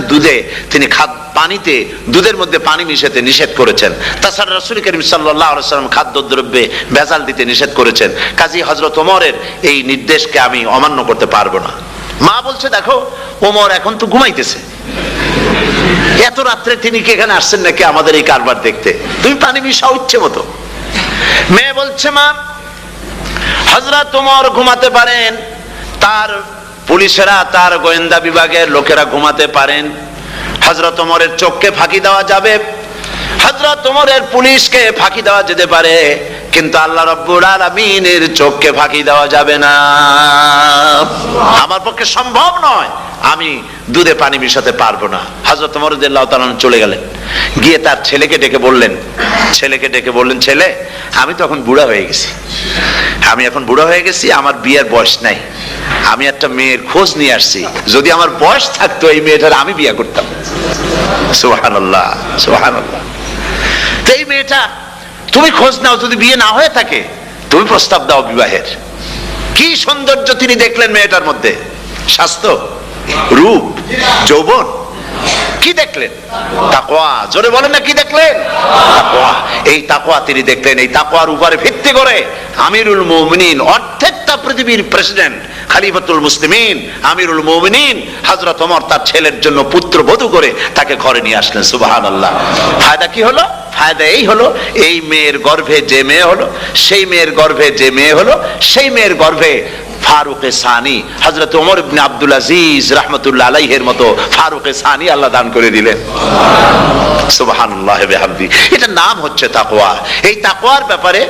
পানিতে, দুধের মধ্যে পানি মিশাতে নিষেধ করেছেন। তাছাড়া রাসূল করিম সাল্লাল্লাহু আলাইহি ওয়াসাল্লাম খাদ্যদ্রব্যে ভেজাল দিতে নিষেধ করেছেন। কাজী হযরত ওমরের এই নির্দেশকে আমি অমান্য করতে পারবো না। মা বলছে, দেখো ওমর এখন তো ঘুমাইতেছে, এত রাত্রে তিনি কি এখানে আসছেন নাকি আমাদের এই কারবার দেখতে? তুমি পানি মিশাও ইচ্ছে মতো। মেয়ে বলছে, মা হযরত ওমর ঘুমাতে পারেন, তার পুলিশেরা, তার গোয়েন্দা বিভাগের লোকেরা ঘুমাতে পারেন, হযরত ওমরের চোখকে ফাঁকি দেওয়া যাবে, হযরত ওমরের পুলিশকে ফাঁকি দেওয়া যেতে পারে, কিন্তু আল্লাহ রাব্বুল আলামিনের চোখকে ফাঁকি দেওয়া যাবে না। আমার পক্ষে সম্ভব নয়, আমি দুধে পানি মিশাতে পারবো না। হযরত ওমর রাদিয়াল্লাহু তাআলা চলে গেলেন, গিয়ে তার ছেলেকে ডেকে বললেন, ছেলে আমি তো এখন বুড়া হয়ে গেছি, আমার বিয়ের বয়স নাই, আমি একটা মেয়ের খোঁজ নিয়ে আসছি, যদি আমার বয়স থাকতো এই মেয়েটার আমি বিয়ে করতাম। সুবহানাল্লাহ, সুবহানাল্লাহ। তো এই মেয়েটা তুমি খোঁজ নাও, যদি বিয়ে না হয়ে থাকে তুমি প্রস্তাব দাও বিবাহের। কি সৌন্দর্য তিনি দেখলেন মেয়েটার মধ্যে, স্বাস্থ্য, রূপ, যৌবন, কি দেখলেন? তাকওয়া। জোরে বলেন না, কি দেখলেন? তাকওয়া। এই তাকওয়া তিনি দেখলেন। এই তাকওয়ার উপরে ভিত্তি করে আমিরুল মুমিনিন, অর্থাৎ পৃথিবীর প্রেসিডেন্ট, খলিফাতুল মুসলিমিন, আমিরুল মুমিনিন হযরত ওমর তার ছেলের জন্য পুত্রবধূ করে তাকে ঘরে নিয়ে আসলেন। সুবহানাল্লাহ। ফায়দা কি হলো? ফায়দা এই হলো, এই মেয়ের গর্ভে যে মেয়ে হলো, সেই মেয়ের গর্ভে ফারুকে সানি হযরত ওমর ইবনে আব্দুল আজিজ রাহমাতুল্লাহ আলাইহির মতো ফারুকে সানি আল্লাহ দান করে দিলেন। সুবহানাল্লাহ ওয়া বিহামদি। এটা নাম হচ্ছে তাকওয়া। এই তাকওয়ার ব্যাপারে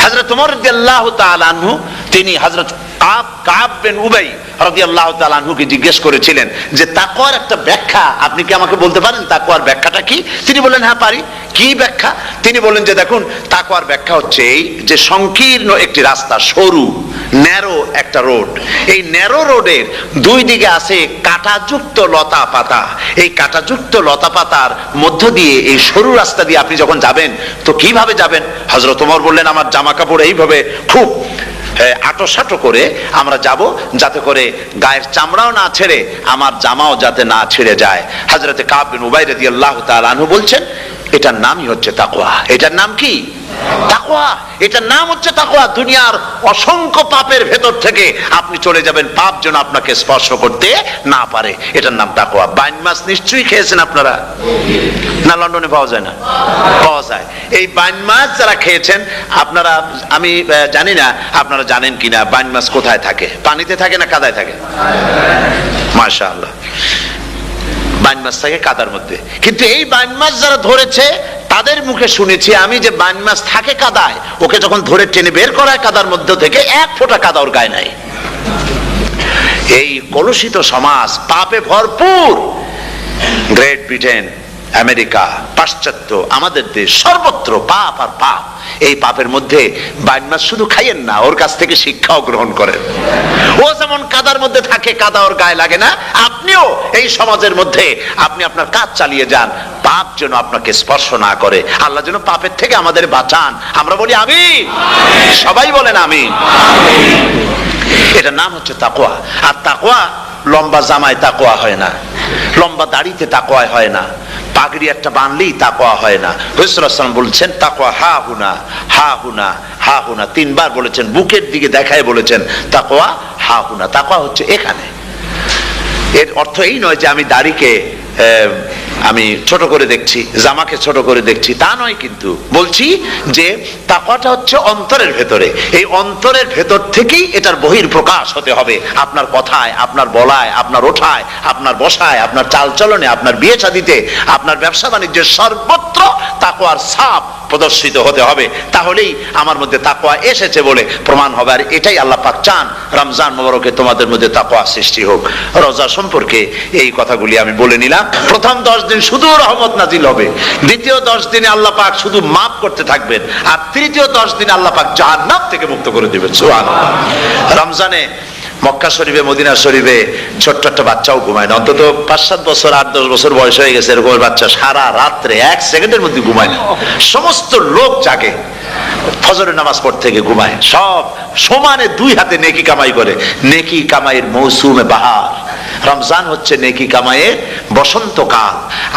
হযরত ওমর রাদিয়াল্লাহু তাআলা আনহু তিনি হযরত কাব বিন উবাই রাদিয়াল্লাহু তাআলা আনহুকে জিজ্ঞেস করেছিলেন যে তাকওয়ার একটা ব্যাখ্যা আপনি কি আমাকে বলতে পারেন, তাকওয়ার ব্যাখ্যাটা কি? তিনি বললেন হ্যাঁ পারি। কি ব্যাখ্যা? তিনি বললেন যে দেখুন, তাকওয়ার ব্যাখ্যা হচ্ছে এই যে সংকীর্ণ একটি রাস্তা, সরু ন্যারো একটা রোড, এই ন্যারো রোডের দুই দিকে আছে কাঁটাযুক্ত লতা পাতা, এই কাঁটাযুক্ত লতা পাতার মধ্য দিয়ে এই সরু রাস্তা দিয়ে আপনি যখন যাবেন তো কিভাবে যাবেন? হযরত ওমর বললেন আমার জামা কাপড় এইভাবে খুব আটোসাটো করে আমরা যাব, যাতে করে গায়ের চামড়াও না ছেড়ে আমার জামাও যাতে না ছেড়ে যায়। হযরতে কাব বিন উবাই রাদিয়াল্লাহু তাআলা আনহু বলছেন এটার নামই হচ্ছে তাকওয়া। এটার নাম কি? তাকওয়া। এটার নাম হচ্ছে তাকওয়া। দুনিয়ার অসংখ্য পাপের ভেতর থেকে আপনি চলে যাবেন, পাপ যেন আপনাকে স্পর্শ করতে না পারে। এটার নাম তাকওয়া। বাইন মাছ নিশ্চয়ই খেয়েছেন আপনারা, না লন্ডনে পাওয়া যায় না? পাওয়া যায়। এই বাইন মাছ যারা খেয়েছেন আপনারা, আমি জানি না আপনারা জানেন কিনা বাইন মাছ কোথায় থাকে, পানিতে থাকে না কাদায় থাকে? মাশাআল্লাহ, বাইন মাছ থাকে কাদার মধ্যে। কিন্তু এই বাইন মাছ যারা ধরেছে তাদের মুখে শুনেছি আমি যে বাইন মাছ থাকে কাদায়, ওকে যখন ধরে টেনে বের করায় কাদার মধ্যে থেকে এক ফোঁটা কাদা ওর গায়ে নাই। এই কলুষিত সমাজ, পাপে ভরপুর, গ্রেট ব্রিটেন, আমেরিকা, পাশ্চাত্য, আমাদের দেশ, সর্বত্র পাপ আর পাপ। এই পাপের মধ্যে বাইন মাছ শুধু খাইয়েন না, ওর কাছ থেকে শিক্ষাও গ্রহণ করেন। ও যেমন কাদার মধ্যে থাকে, কাদা ওর গায়ে লাগে না, আপনিও এই সমাজের মধ্যে আপনি আপনার কাজ চালিয়ে যান, পাপ যেন আপনাকে স্পর্শ না করে। আল্লাহ যেন পাপের থেকে আমাদের বাঁচান। আমরা বলি আমিন, সবাই বলেন আমিন। এটার নাম হচ্ছে তাকওয়া। আর তাকওয়া লম্বা জামায় তাকওয়া হয় না, লম্বা দাড়িতে তাকওয়া হয় না, পাগড়ি একটা বানলেই তাকওয়া হয় না। রাসূলুল্লাহ সাল্লাল্লাহু আলাইহি ওয়াসাল্লাম বলছেন তাকওয়া হা হুনা, হা হুনা, হা হুনা, তিনবার বলেছেন, বুকের দিকে দেখায় বলেছেন তাকওয়া হা হুনা। তাকওয়া হচ্ছে এখানে। এর অর্থ এই নয় যে আমি দাড়িকে আমি ছোট করে দেখছি, জামাকে ছোট করে দেখছি, তা নয়। কিন্তু বলছি যে তাকওয়াটা হচ্ছে অন্তরের ভেতরে। এই অন্তরের ভেতর থেকেই এটার বহির প্রকাশ হতে হবে। আপনার কথায়, আপনার বলায়, আপনার ওঠায়, আপনার বসায়, আপনার চালচলনে, আপনার বিয়ে শাদীতে, আপনার ব্যবসা বাণিজ্যের সর্বত্র তাকওয়ার ছাপ প্রদর্শিত হতে হবে। তাহলেই আমার মধ্যে তাকওয়া এসেছে বলে প্রমাণ হবে। আর এটাই আল্লাহ পাক চান, রমজান মোবারকে তোমাদের মধ্যে তাকওয়া সৃষ্টি হোক। রোজা সম্পর্কে এই কথাগুলি আমি বলে নিলাম। প্রথম 10 দিন শুধু রহমত নাজিল হবে, দ্বিতীয় 10 দিনে আল্লাহ পাক শুধু মাফ করতে থাকবেন, আর তৃতীয় 10 দিনে আল্লাহ পাক জাহান্নাম থেকে মুক্ত করে দিবেন। সুবহানাল্লাহ। রমজানে মক্কা শরীফে, মদিনা শরীফে ছোট্ট একটা বাচ্চাও ঘুমায় না। অন্তত 5-7 বছর, 8-10 বছর বয়স হয়ে গেছে এরকম বাচ্চা সারা রাত্রে 1 সেকেন্ডের মধ্যে ঘুমায় না। সমস্ত লোক জাগে, ফজরের নামাজ পড়তে থেকে ঘুমায়, সব সমানে 2 হাতে নেকি কামাই করে। নেকি কামাইয়ের মৌসুমে বাহার। রমজান হচ্ছে নেকি কামাইয়ের বসন্তকাল।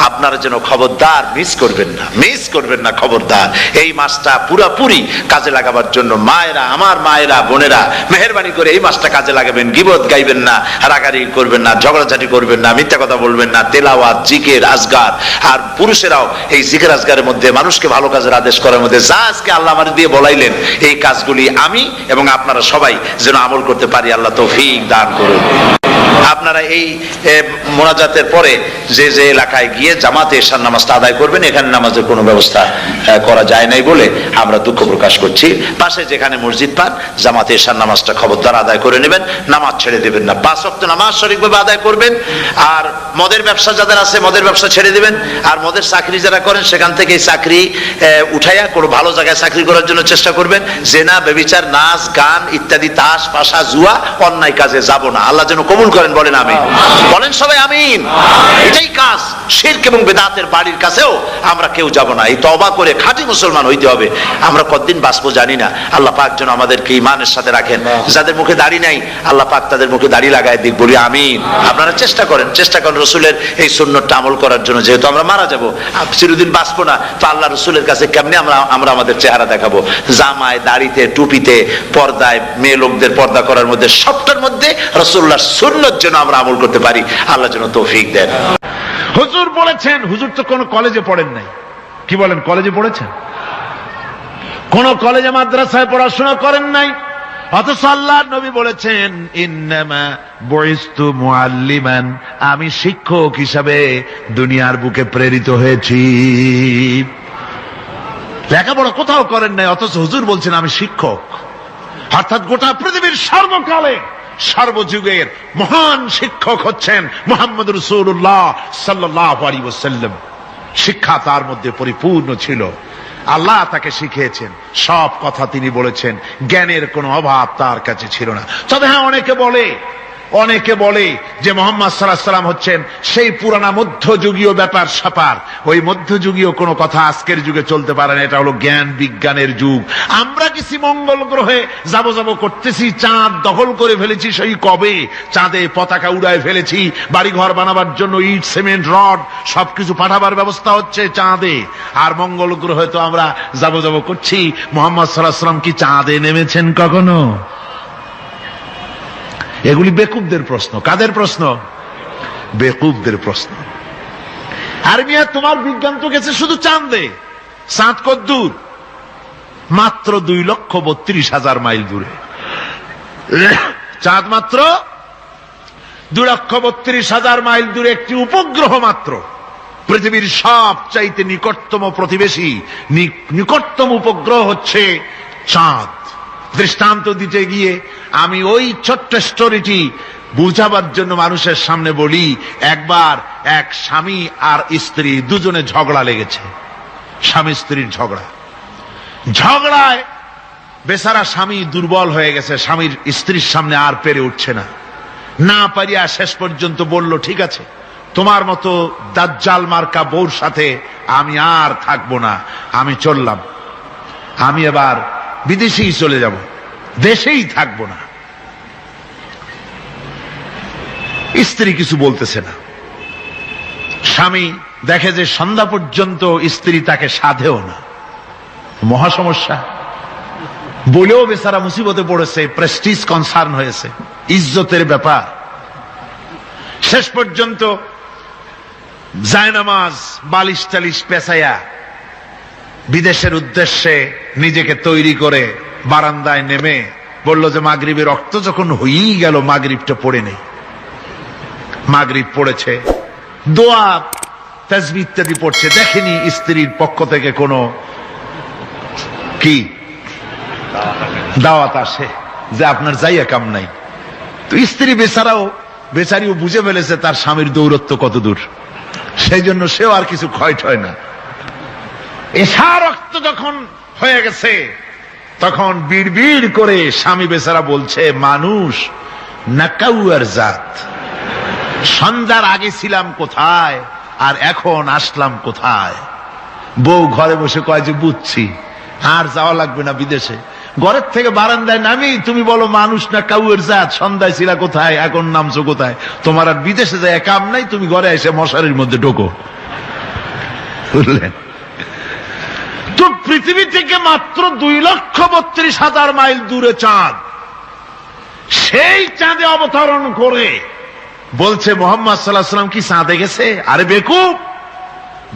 আপনারা যেন খবরদার মিস করবেন না, মিস করবেন না, খবরদার। এই মাসটা পুরাপুরি কাজে লাগাবার জন্য মায়েরা, আমার মায়েরা, বোনেরা, মেহেরবানি করে এই মাসটা কাজে লাগাবেন। গীবত গাইবেন না, রাগারাগি করবেন না, ঝগড়াঝাটি করবেন না, মিথ্যা কথা বলবেন না, তেলাওয়াত, জিকির, আজগার। আর পুরুষেরাও এই জিকির আজগারের মধ্যে, মানুষকে ভালো কাজের আদেশ করার মধ্যে যা আজকে আল্লাহ আমার দিয়ে বলাইলেন, এই কাজগুলি আমি এবং আপনারা সবাই যেন আমল করতে পারি। আল্লাহ তৌফিক দান করুন। আপনারা এই মোনাজাতের পরে যে যে এলাকায় গিয়ে জামাতে এশার নামাজটা আদায় করবেন, এখানে নামাজের কোনো ব্যবস্থা করা যায় নাই বলে আমরা দুঃখ প্রকাশ করছি। পাশে যেখানে মসজিদ পান, জামাতে এশার নামাজটা খবরদার আদায় করে নেবেন, নামাজ ছেড়ে দেবেন না। 5 ওয়াক্ত নামাজ সঠিকভাবে আদায় করবেন। আর মদের ব্যবসা যাদের আছে, মদের ব্যবসা ছেড়ে দেবেন। আর মদের চাকরি যারা করেন, সেখান থেকে চাকরি উঠাইয়া কোনো ভালো জায়গায় চাকরি করার জন্য চেষ্টা করবেন। জেনা, ব্যভিচার, নাচ, গান ইত্যাদি, তাস, পাশা, জুয়া, অন্যায় কাজে যাব না। আল্লাহ যেন কবুল করেন, বলেন আমিন। বলেন সবাই আমিন। এটাই কাজ। শিরক এবং বেদাতের বাড়ির কাছেও আমরা কেউ যাব না। এই তওবা করে খাঁটি মুসলমান হইতে হবে। আমরা কতদিন বাঁচবো জানি না। আল্লাহ পাক যেন আমাদেরকে ঈমানের সাথে রাখেন। যাদের মুখে দাড়ি নাই, আল্লাহ পাক তাদের মুখে দাড়ি লাগায় দিক, বলি আমিন। আপনারা চেষ্টা করেন, চেষ্টা করেন রসুলের এই সুন্নতটা আমল করার জন্য। যেহেতু আমরা মারা যাব, চিরদিন বাঁচবো না, তো আল্লাহ রসুলের কাছে কেমনে আমরা আমাদের চেহারা দেখাবো? জামায়, দাড়িতে, টুপিতে, পর্দায়, মেয়ে লোকদের পর্দা করার মধ্যে, সবটার মধ্যে রসুল্লাহর সুন্নত যেন আমরা আমল করতে পারি। আল্লাহ যেন তৌফিক দেন। হুজুর বলেছেন, হুজুর তো কোন কলেজে পড়েন নাই। কি বলেন, কলেজে পড়েছেন? কোন কলেজে মাদ্রাসায় পড়াশোনা করেন নাই, অথচ আল্লাহর নবী বলেছেন ইন্নামা বুইস্তু মুআল্লিমান, আমি শিক্ষক হিসাবে দুনিয়ার বুকে প্রেরিত হয়েছি। লেখাপড়া কোথাও করেন নাই, অথচ হুজুর বলছেন আমি শিক্ষক। অর্থাৎ গোটা পৃথিবীর সর্বকালে সর্বযুগের মহান শিক্ষক হচ্ছেন মুহাম্মদ রাসূলুল্লাহ সাল্লাল্লাহু আলাইহি ওয়াসাল্লাম। শিক্ষা তার মধ্যে পরিপূর্ণ ছিল, আল্লাহ তাকে শিখিয়েছেন, সব কথা তিনি বলেছেন, জ্ঞানের কোনো অভাব তার কাছে ছিল না। তবে হ্যাঁ, অনেকে বলে যে মুহাম্মদ সাল্লাল্লাহু আলাইহি ওয়াসাল্লাম হচ্ছেন সেই পুরানা মধ্যযুগীয় ব্যাপার স্যাপার। ওই মধ্যযুগীয় কোনো কথা আজকের যুগে চলতে পারে না, এটা হলো জ্ঞান বিজ্ঞানের যুগ। আমরা কিছু মঙ্গল গ্রহে যাব করতেছি, চাঁদ দখল করে ফেলেছি, সেই কবে চাঁদে পতাকা উড়ায় ফেলেছি, বাড়িঘর বানাবার জন্য ইট সিমেন্ট রড সবকিছু পাঠাবার ব্যবস্থা হচ্ছে চাঁদে। আর মঙ্গল গ্রহে তো আমরা যাব করছি। মুহাম্মদ সাল্লাল্লাহু আলাইহি ওয়াসাল্লাম কি চাঁদে নেমেছেন কখনো? এগুলি বেকুবদের প্রশ্ন। কাদের প্রশ্ন? বেকুবদের প্রশ্ন। আর মিয়া, তোমার বিজ্ঞান তো গেছে শুধু চাঁদে। চাঁদ কত দূর? মাত্র 2,32,000 মাইল দূরে। চাঁদ মাত্র 2,32,000 মাইল দূরে একটি উপগ্রহ মাত্র। পৃথিবীর সবচাইতে নিকটতম প্রতিবেশী, নিকটতম উপগ্রহ হচ্ছে চাঁদ। দৃষ্টান্ত দিতে গিয়ে আমি ওই ছোট্ট স্টোরিটি বুঝাবার জন্য মানুষের সামনে বলি। একবার এক স্বামী আর স্ত্রী দুজনে ঝগড়া লেগেছে, স্বামী স্ত্রীর ঝগড়ায় বেচারা স্বামী দুর্বল হয়ে গেছে, স্বামীর স্ত্রীর সামনে আর পেরে উঠছে না পারিয়া শেষ পর্যন্ত বলল, ঠিক আছে, তোমার মতো দাজ্জাল মার্কা বউর সাথে আমি আর থাকবো না, আমি চললাম, আমি এবার বিদেশেই চলে যাব, দেশেই থাকবো না। স্ত্রী কিছু বলতেছে না। স্বামী দেখে যে সন্ধ্যা পর্যন্ত স্ত্রী তাকে সাধেও না, মহা সমস্যা। বলেও বেচারা মুসিবতে পড়েছে, প্রেস্টিজ কনসার্ন হয়েছে, ইজ্জতের ব্যাপার। শেষ পর্যন্ত জায়নামাজ বালিশ টালিশ পেছাইয়া বিদেশের উদ্দেশ্যে নিজেকে তৈরি করে বারান্দায় নেমে বলল যে মাগরিবের রক্ত যখন হয়েই গেল, মাগরিবটা পড়ে নেই। মাগরিব পড়েছে, দোয়া তাসবিহ ইত্যাদি পড়ছে, দেখেনি স্ত্রীর পক্ষ থেকে কোনো কি দাওয়াত আসে যে আপনার যাইয়া কাম নাই। তো স্ত্রী বেচারিও বুঝে ফেলেছে তার স্বামীর দৌরত্ব কত দূর, সেই জন্য সেও আর কিছু ক্ষয় ঠয় না। এশা রক্ত যখন হয়ে গেছে তখন বিড়বিড় করে স্বামী বেচারা বলছে, মানুষ নাকাউয়ার জাত, সন্ধ্যার আগে ছিলাম কোথায় আর এখন আসলাম কোথায়। বউ ঘরে বসে কয় যে বুঝছি, আর যাওয়া লাগবে না বিদেশে। ঘরের থেকে বারান্দায় নামি তুমি বলো মানুষ না কাউয়ের জাত, সন্ধ্যায় ছিলা কোথায়, এখন নামছো কোথায়। তোমার আর বিদেশে যায় কাম নাই, তুমি ঘরে এসে মশারির মধ্যে ঢোকো। বুঝলেন? তো পৃথিবী থেকে মাত্র 2,32,000 মাইল দূরে চাঁদ, সেই চাঁদে অবতরণ করে বলছে মুহাম্মদ সাল্লাল্লাহু আলাইহি ওয়াসাল্লাম কি চাঁদে গেছে? আরে বেকুব,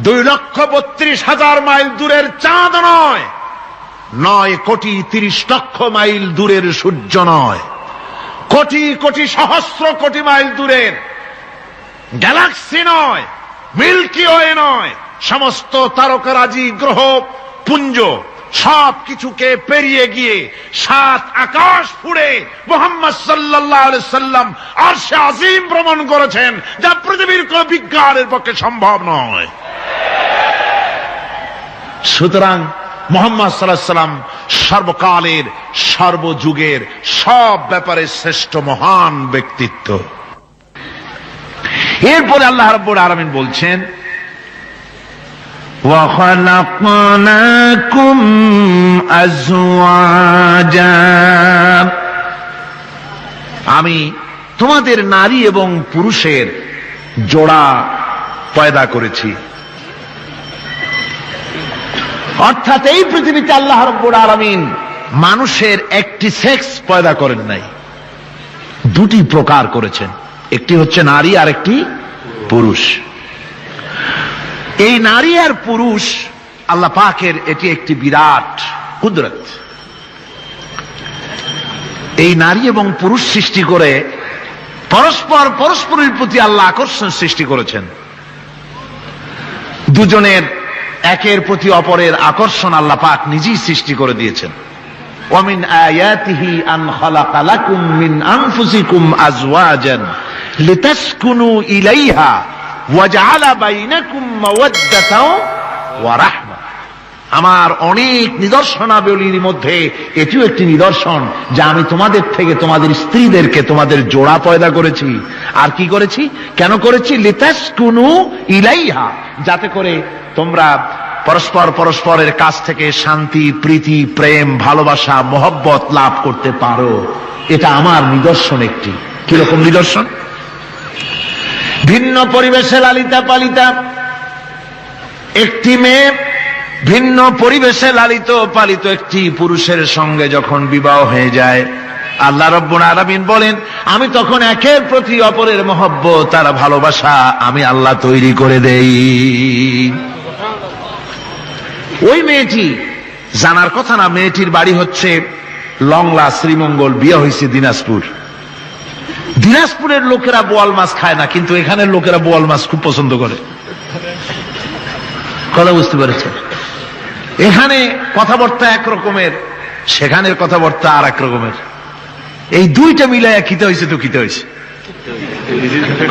2,32,000 মাইল দূরের চাঁদ নয়, 9,30,00,000 মাইল দূরের সূর্য নয়, কোটি কোটি সহস্র কোটি মাইল দূরের গ্যালাক্সি নয়, মিল্কি ওয়ে নয়, সমস্ত তারকারাজি গ্রহ পুঞ্জ সব কিছুকে পেরিয়ে গিয়ে 7 আকাশ ফুড়ে মুহাম্মদ সাল্লাল্লাহু আলাইহি সাল্লাম আরশে আজিম ভ্রমণ করেছেন, যা পৃথিবীর কোন বিজ্ঞানের পক্ষে সম্ভব নয়। সুতরাং মুহাম্মদ সাল্লাল্লাহু আলাইহি সাল্লাম সর্বকালের সর্বযুগের সব ব্যাপারে শ্রেষ্ঠ মহান ব্যক্তিত্ব। এরপরে আল্লাহ রাব্বুল আলামিন বলছেন, وَخَلَقْنَاكُمْ أَزْوَاجًا, আমি তোমাদের নারী এবং পুরুষের জোড়া পয়দা করেছি। অর্থাৎ এই পৃথিবীতে আল্লাহ রাব্বুল আলামিন মানুষের একটি সেক্স পয়দা করেন নাই, দুটি প্রকার করেছেন, একটি হচ্ছে নারী আর একটি পুরুষ। এই নারী আর পুরুষ আল্লাহ পাকের এটি একটি বিরাট কুদরত। এই নারী এবং পুরুষ সৃষ্টি করে পরস্পরের প্রতি আল্লাহ আকর্ষণ সৃষ্টি করেছেন। দুজনের একের প্রতি অপরের আকর্ষণ আল্লাহ পাক নিজেই সৃষ্টি করে দিয়েছেন। ومن آياته أن خلق لكم من أنفسكم أزواجا لتسكنوا إليها وجعل بينكم مودة ورحمة। আমার অনেক নিদর্শনাবলীর মধ্যে এটিও একটি নিদর্শন যে আমি তোমাদের থেকে তোমাদের স্ত্রীদেরকে তোমাদের জোড়া পয়দা করেছি। আর কি করেছি, কেন করেছি? লিতাসকুনু ইলাইহা, যাতে করে তোমরা পরস্পর পরস্পরের কাছ থেকে শান্তি, প্রীতি, প্রেম, ভালোবাসা, মহব্বত লাভ করতে পারো। এটা আমার নিদর্শন একটি। কিরকম নিদর্শন? ভিন্ন পরিবেশে লালিতা পালিতা একটি মেয়ে ভিন্ন পরিবেশে লালিত পালিত একটি পুরুষের সঙ্গে যখন বিবাহ হয়ে যায়, আল্লাহ রাব্বুল আলামিন বলেন আমি তখন একের প্রতি অপরের মহব্বত আর ভালোবাসা আমি আল্লাহ তৈরি করে দেই। ওই মেয়েটি জানার কথা না, মেয়েটির বাড়ি হচ্ছে লংলা, শ্রীমঙ্গল, বিয়ে হয়েছে দিনাজপুর। দিনাজপুরের লোকেরা বোয়াল মাছ খায় না, কিন্তু এখানের লোকেরা বোয়াল মাছ খুব পছন্দ করে। কথা বুঝতে পেরেছেন? এখানে কথাবার্তা এক রকমের, সেখানের কথাবার্তা আর এক রকমের। এই দুইটা মিলাইয়া খিতে হয়েছে তো খিতে হয়েছে।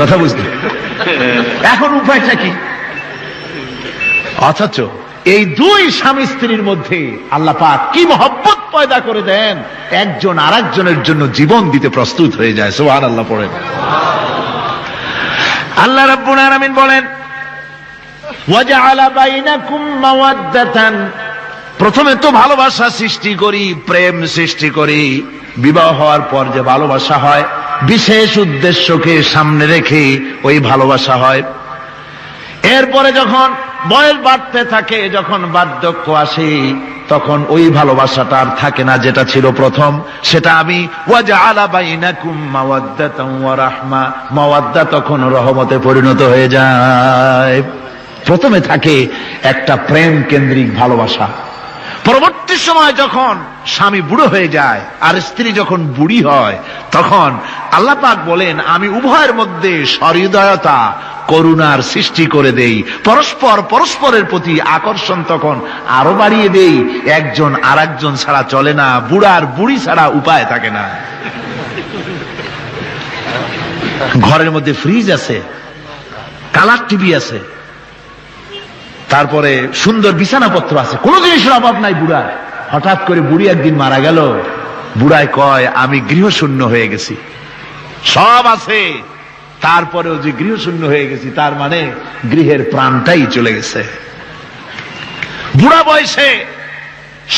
কথা বুঝতে এখন উপায়টা কি? অথচ এই দুই স্বামী স্ত্রীর মধ্যে আল্লাহ পাক কি মহব্বত পয়দা করে দেন, একজন আর একজনের জন্য জীবন দিতে প্রস্তুত হয়ে যায়। সুবহানাল্লাহ পড়েন। আল্লাহ রাব্বুল আলামিন বলেন ওয়াজআলা বাইনাকুম মাওয়াদ্দাতান, প্রথমে তো ভালোবাসা সৃষ্টি করি, প্রেম সৃষ্টি করি। বিবাহ হওয়ার পর যে ভালোবাসা হয়, বিশেষ উদ্দেশ্যকে সামনে রেখে ওই ভালোবাসা হয়। এরপরে যখন বয়স বাড়তে থাকে, যখন বার্ধক্য আসে, তখন ওই ভালোবাসাটা আর থাকে না যেটা ছিল প্রথম। সেটা আমি ওয়াজআলা বাইনাকুম মাওয়াদ্দাতান ওয়া রাহমা, মাওয়াদ্দা তখন রহমতে পরিণত হয়ে যায়। প্রথমে থাকে একটা প্রেম কেন্দ্রিক ভালোবাসা। পরবর্তী সময় যখন স্বামী বুড়ো হয়ে যায় আর স্ত্রী যখন বুড়ি হয়, তখন আল্লাহ পাক বলেন আমি উভয়ের মধ্যে সহৃদয়তা, করুণার সৃষ্টি করে দেই। পরস্পর পরস্পরের প্রতি আকর্ষণ তখন আরো বাড়িয়ে দেই। একজন আর একজন ছাড়া চলে না, বুড়ার বুড়ি ছাড়া উপায় থাকে না। ঘরের মধ্যে ফ্রিজ আছে, কালার টিভি আছে, তারপরে সুন্দর বিছানাপত্র আছে, কোন জিনিসের অভাব নাই বুড়ার। হঠাৎ করে বুড়ি একদিন মারা গেল, বুড়ায় কয় আমি গৃহশূন্য হয়ে গেছি। সব আছে, তারপরেও যে গৃহশূন্য হয়ে গেছি, তার মানে গৃহের প্রাণটাই চলে গেছে। বুড়া বয়সে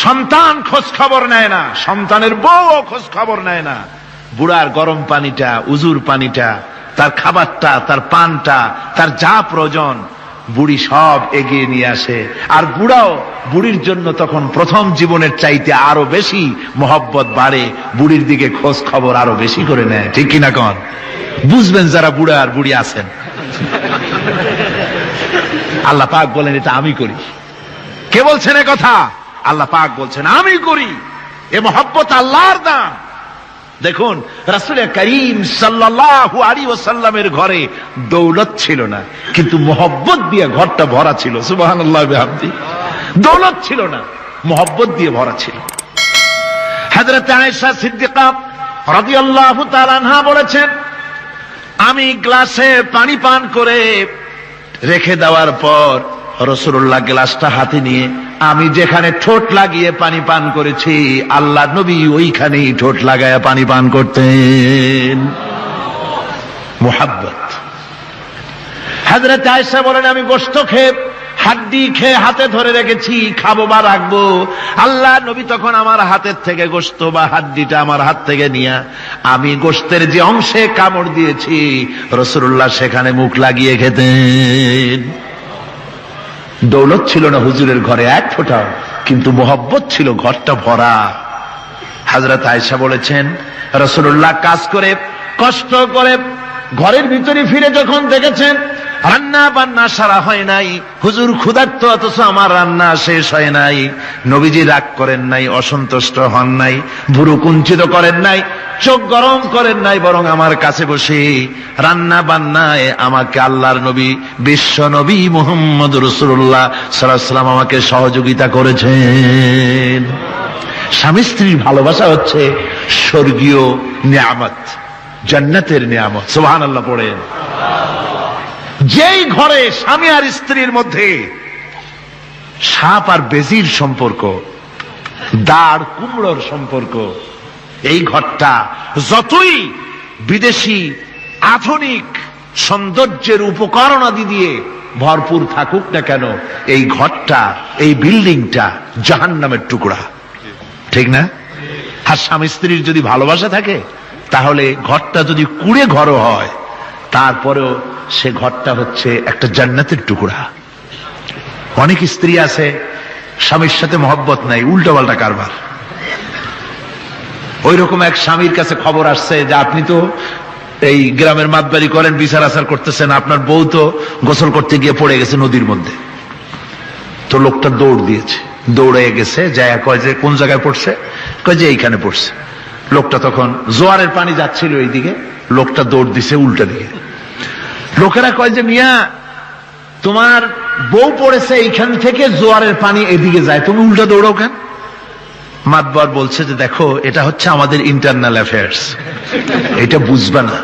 সন্তান খোঁজ খবর নেয় না, সন্তানের বউ খোঁজ খবর নেয় না। বুড়ার গরম পানিটা, উজুর পানিটা, তার খাবারটা, তার পানটা, তার যা প্রয়োজন বুড়ি সব এগিয়ে নিয়ে আসে। আর বুড়াও বুড়ির জন্য তখন প্রথম জীবনের চাইতে আরো বেশি মহব্বত বাড়ে, বুড়ির দিকে খোঁজ খবর আরো বেশি করে নেয়। ঠিক কিনা কন? বুঝবেন যারা বুড়া আর বুড়ি আছেন। আল্লাহ পাক বলেন এটা আমি করি। কে বলছেন এ কথা? আল্লাহ পাক বলছেন আমি করি। এ মহব্বত আল্লাহর দান। দেখুন রাসূল করিম সাল্লাল্লাহু আলাইহি ওয়াসাল্লামের ঘরে দৌলত ছিল না, কিন্তু মহব্বত দিয়ে ঘরটা ভরা ছিল। সুবহানাল্লাহ বিহামদি। দৌলত ছিল না, মহব্বত দিয়ে ভরা ছিল। হযরত আয়েশা সিদ্দিকা রাদিয়াল্লাহু তাআলা আনহা বলেছেন আমি গ্লাসে পানি পান করে রেখে দেওয়ার পর রাসূলুল্লাহ গ্লাসটা হাতে নিয়ে আমি যেখানে ঠোঁট লাগিয়ে পানি পান করেছি, আল্লাহ নবী ওইখানেই ঠোঁট লাগায়া পানি পান করতেন। মুহাব্বত। হযরত আয়েশা বলেন আমি গোশত খেয়ে, হাড্ডি খেয়ে হাতে ধরে রেখেছি, খাবো বা রাখবো। আল্লাহ নবী তখন আমার হাতের থেকে গোশত বা হাড্ডিটা আমার হাত থেকে নিয়ে আমি গোশতের যে অংশে কামড় দিয়েছি, রাসূলুল্লাহ সেখানে মুখ লাগিয়ে খেতেন। দৌলত ছিল না হুজুরের ঘরে এক ফোঁটা, কিন্তু মোহব্বত ছিল ঘরটা ভরা। হযরত আয়েশা বলেছেন রাসূলুল্লাহ কাজ করে কষ্ট করে ঘরের ভিতরে ফিরে যখন দেখেছেন রান্না বান্না সারা হয় নাই, হুজুর ক্ষুধার্ত অথচ আমার রান্না শেষ হয় নাই, নবীজি রাগ করেন নাই, অসন্তুষ্ট হন নাই, ভুরু কুঞ্চিত করেন নাই, চোখ গরম করেন নাই, বরং আমার কাছে বসে রান্না বান্নায় আমাকে আল্লাহর নবী, বিশ্ব নবী মুহাম্মদ রাসূলুল্লাহ সাল্লাল্লাহু আলাইহি ওয়াসাল্লাম আমাকে সহযোগিতা করেছেন। স্বামী স্ত্রীর ভালোবাসা হচ্ছে স্বর্গীয় নিয়ামত, জান্নাতের নিয়ামত। সুবহানাল্লাহ পড়েন। যেই ঘরে স্বামী আর স্ত্রীর মধ্যে সাপ আর বেজির সম্পর্ক, দাঁড় কুমড়োর সম্পর্ক, এই ঘরটা যতই বিদেশি আধুনিক সৌন্দর্যের উপকরণাদি দিয়ে ভরপুর থাকুক না কেন, এই ঘরটা, এই বিল্ডিংটা জাহান্নামের টুকরা, ঠিক না? আর স্বামী স্ত্রীর যদি ভালোবাসা থাকে, তাহলে ঘরটা যদি কুড়ে ঘরও হয়, তারপরেও সে ঘরটা হচ্ছে একটা জান্নাতের টুকরা। অনেক স্ত্রী আছে স্বামীর সাথে মহব্বত নাই, উল্টো পাল্টা কারবার। ওই রকম এক স্বামীর কাছে খবর আসছে যে আপনি তো এই গ্রামের মাতবাড়ি করেন, বিচার আচার করতেছেন, আপনার বউ তো গোসল করতে গিয়ে পড়ে গেছে নদীর মধ্যে। তো লোকটা দৌড় দিয়েছে, দৌড়ে গেছে, যায় কয় যে কোন জায়গায় পড়ছে, কয় যে এইখানে পড়ছে। লোকটা তখন জোয়ারের পানি যাচ্ছিল এইদিকে, লোকটা দৌড় দিছে উল্টা দিকে। লোকেরা কয় যে মিয়া তোমার বউ পড়েছে এইখান থেকে, জোয়ারের পানি এদিকে যায়, তুমি উল্টা দৌড়াও কেন? মাতবার বলছে যে দেখো, এটা হচ্ছে আমাদের ইন্টারনাল অ্যাফেয়ার্স, এটা বুঝবা না।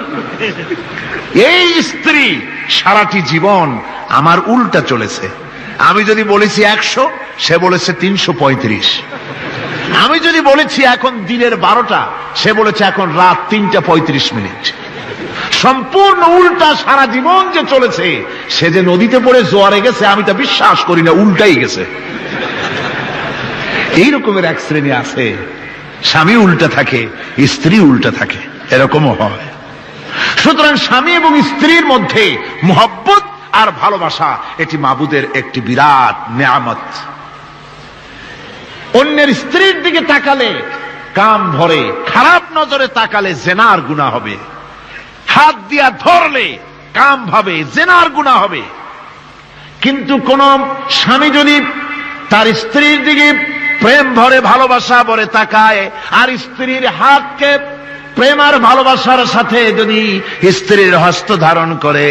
এই স্ত্রী সারাটি জীবন আমার উল্টা চলেছে। আমি যদি বলেছি 100, সে বলেছে 335। আমি যদি বলেছি এখন দিনের 12টা, সে বলেছে এখন রাত 3:35। সম্পূর্ণ উল্টা সারা জীবন যে চলেছে। সে যে নদীতে পড়ে জোয়ারে গেছে, আমি তা বিশ্বাস করি না, উল্টাই গেছে। এই রকমের এক শ্রেণী আছে, স্বামী উল্টা থাকে, স্ত্রী উল্টা থাকে, এরকমও হয়। সুতরাং স্বামী এবং স্ত্রীর মধ্যে মহব্বত আর ভালোবাসা, এটি মাবুদের একটি বিরাট নিয়ামত। অন্যের স্ত্রীর দিকে তাকালে কাম ভরে, খারাপ নজরে তাকালে জেনার গুনাহ হবে, হাত দিয়া ধরলে কাম ভাবে জেনার গুনাহ হবে। কিন্তু কোন স্বামী যদি তার স্ত্রীর দিকে প্রেম ভরে ভালোবাসা ভরে তাকায়, আর স্ত্রীর হাতকে প্রেম আর ভালোবাসার সাথে যদি স্ত্রীর হস্ত ধারণ করে,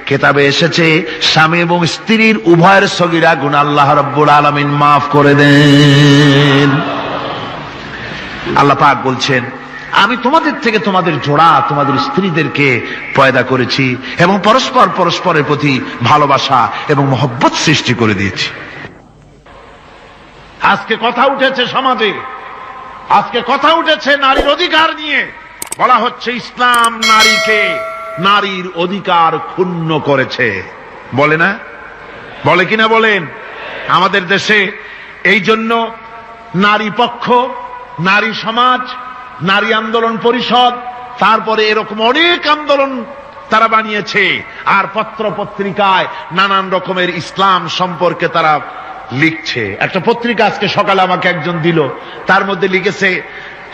কিতাবে এসেছে স্বামী এবং স্ত্রীর উভয়ের সগীরা গুনাহ আল্লাহ রাব্বুল আলামিন মাফ করে দেন। আল্লাহ পাক বলছেন, আমি তোমাদের থেকে তোমাদের জোড়া, তোমাদের স্ত্রীদেরকে পয়দা করেছি এবং পরস্পর পরস্পরের প্রতি ভালোবাসা এবং মহব্বত সৃষ্টি করে দিয়েছি। আজকে কথা উঠেছে সমাজে, আজকে কথা উঠেছে নারীর অধিকার নিয়ে। বলা হচ্ছে ইসলাম নারীকে, নারীর অধিকার ক্ষুণ্ণ করেছে, বলে না? বলে কিনা বলেন? আমাদের দেশে এই জন্য নারী পক্ষ, নারী সমাজ, নারী আন্দোলন পরিষদ, তারপরে এরকম অনেক আন্দোলন তারা বানিয়েছে। আর পত্র পত্রিকায় নানান রকমের ইসলাম সম্পর্কে তারা লিখছে। একটা পত্রিকা আজকে সকালে আমাকে একজন দিল, তার মধ্যে লিখেছে,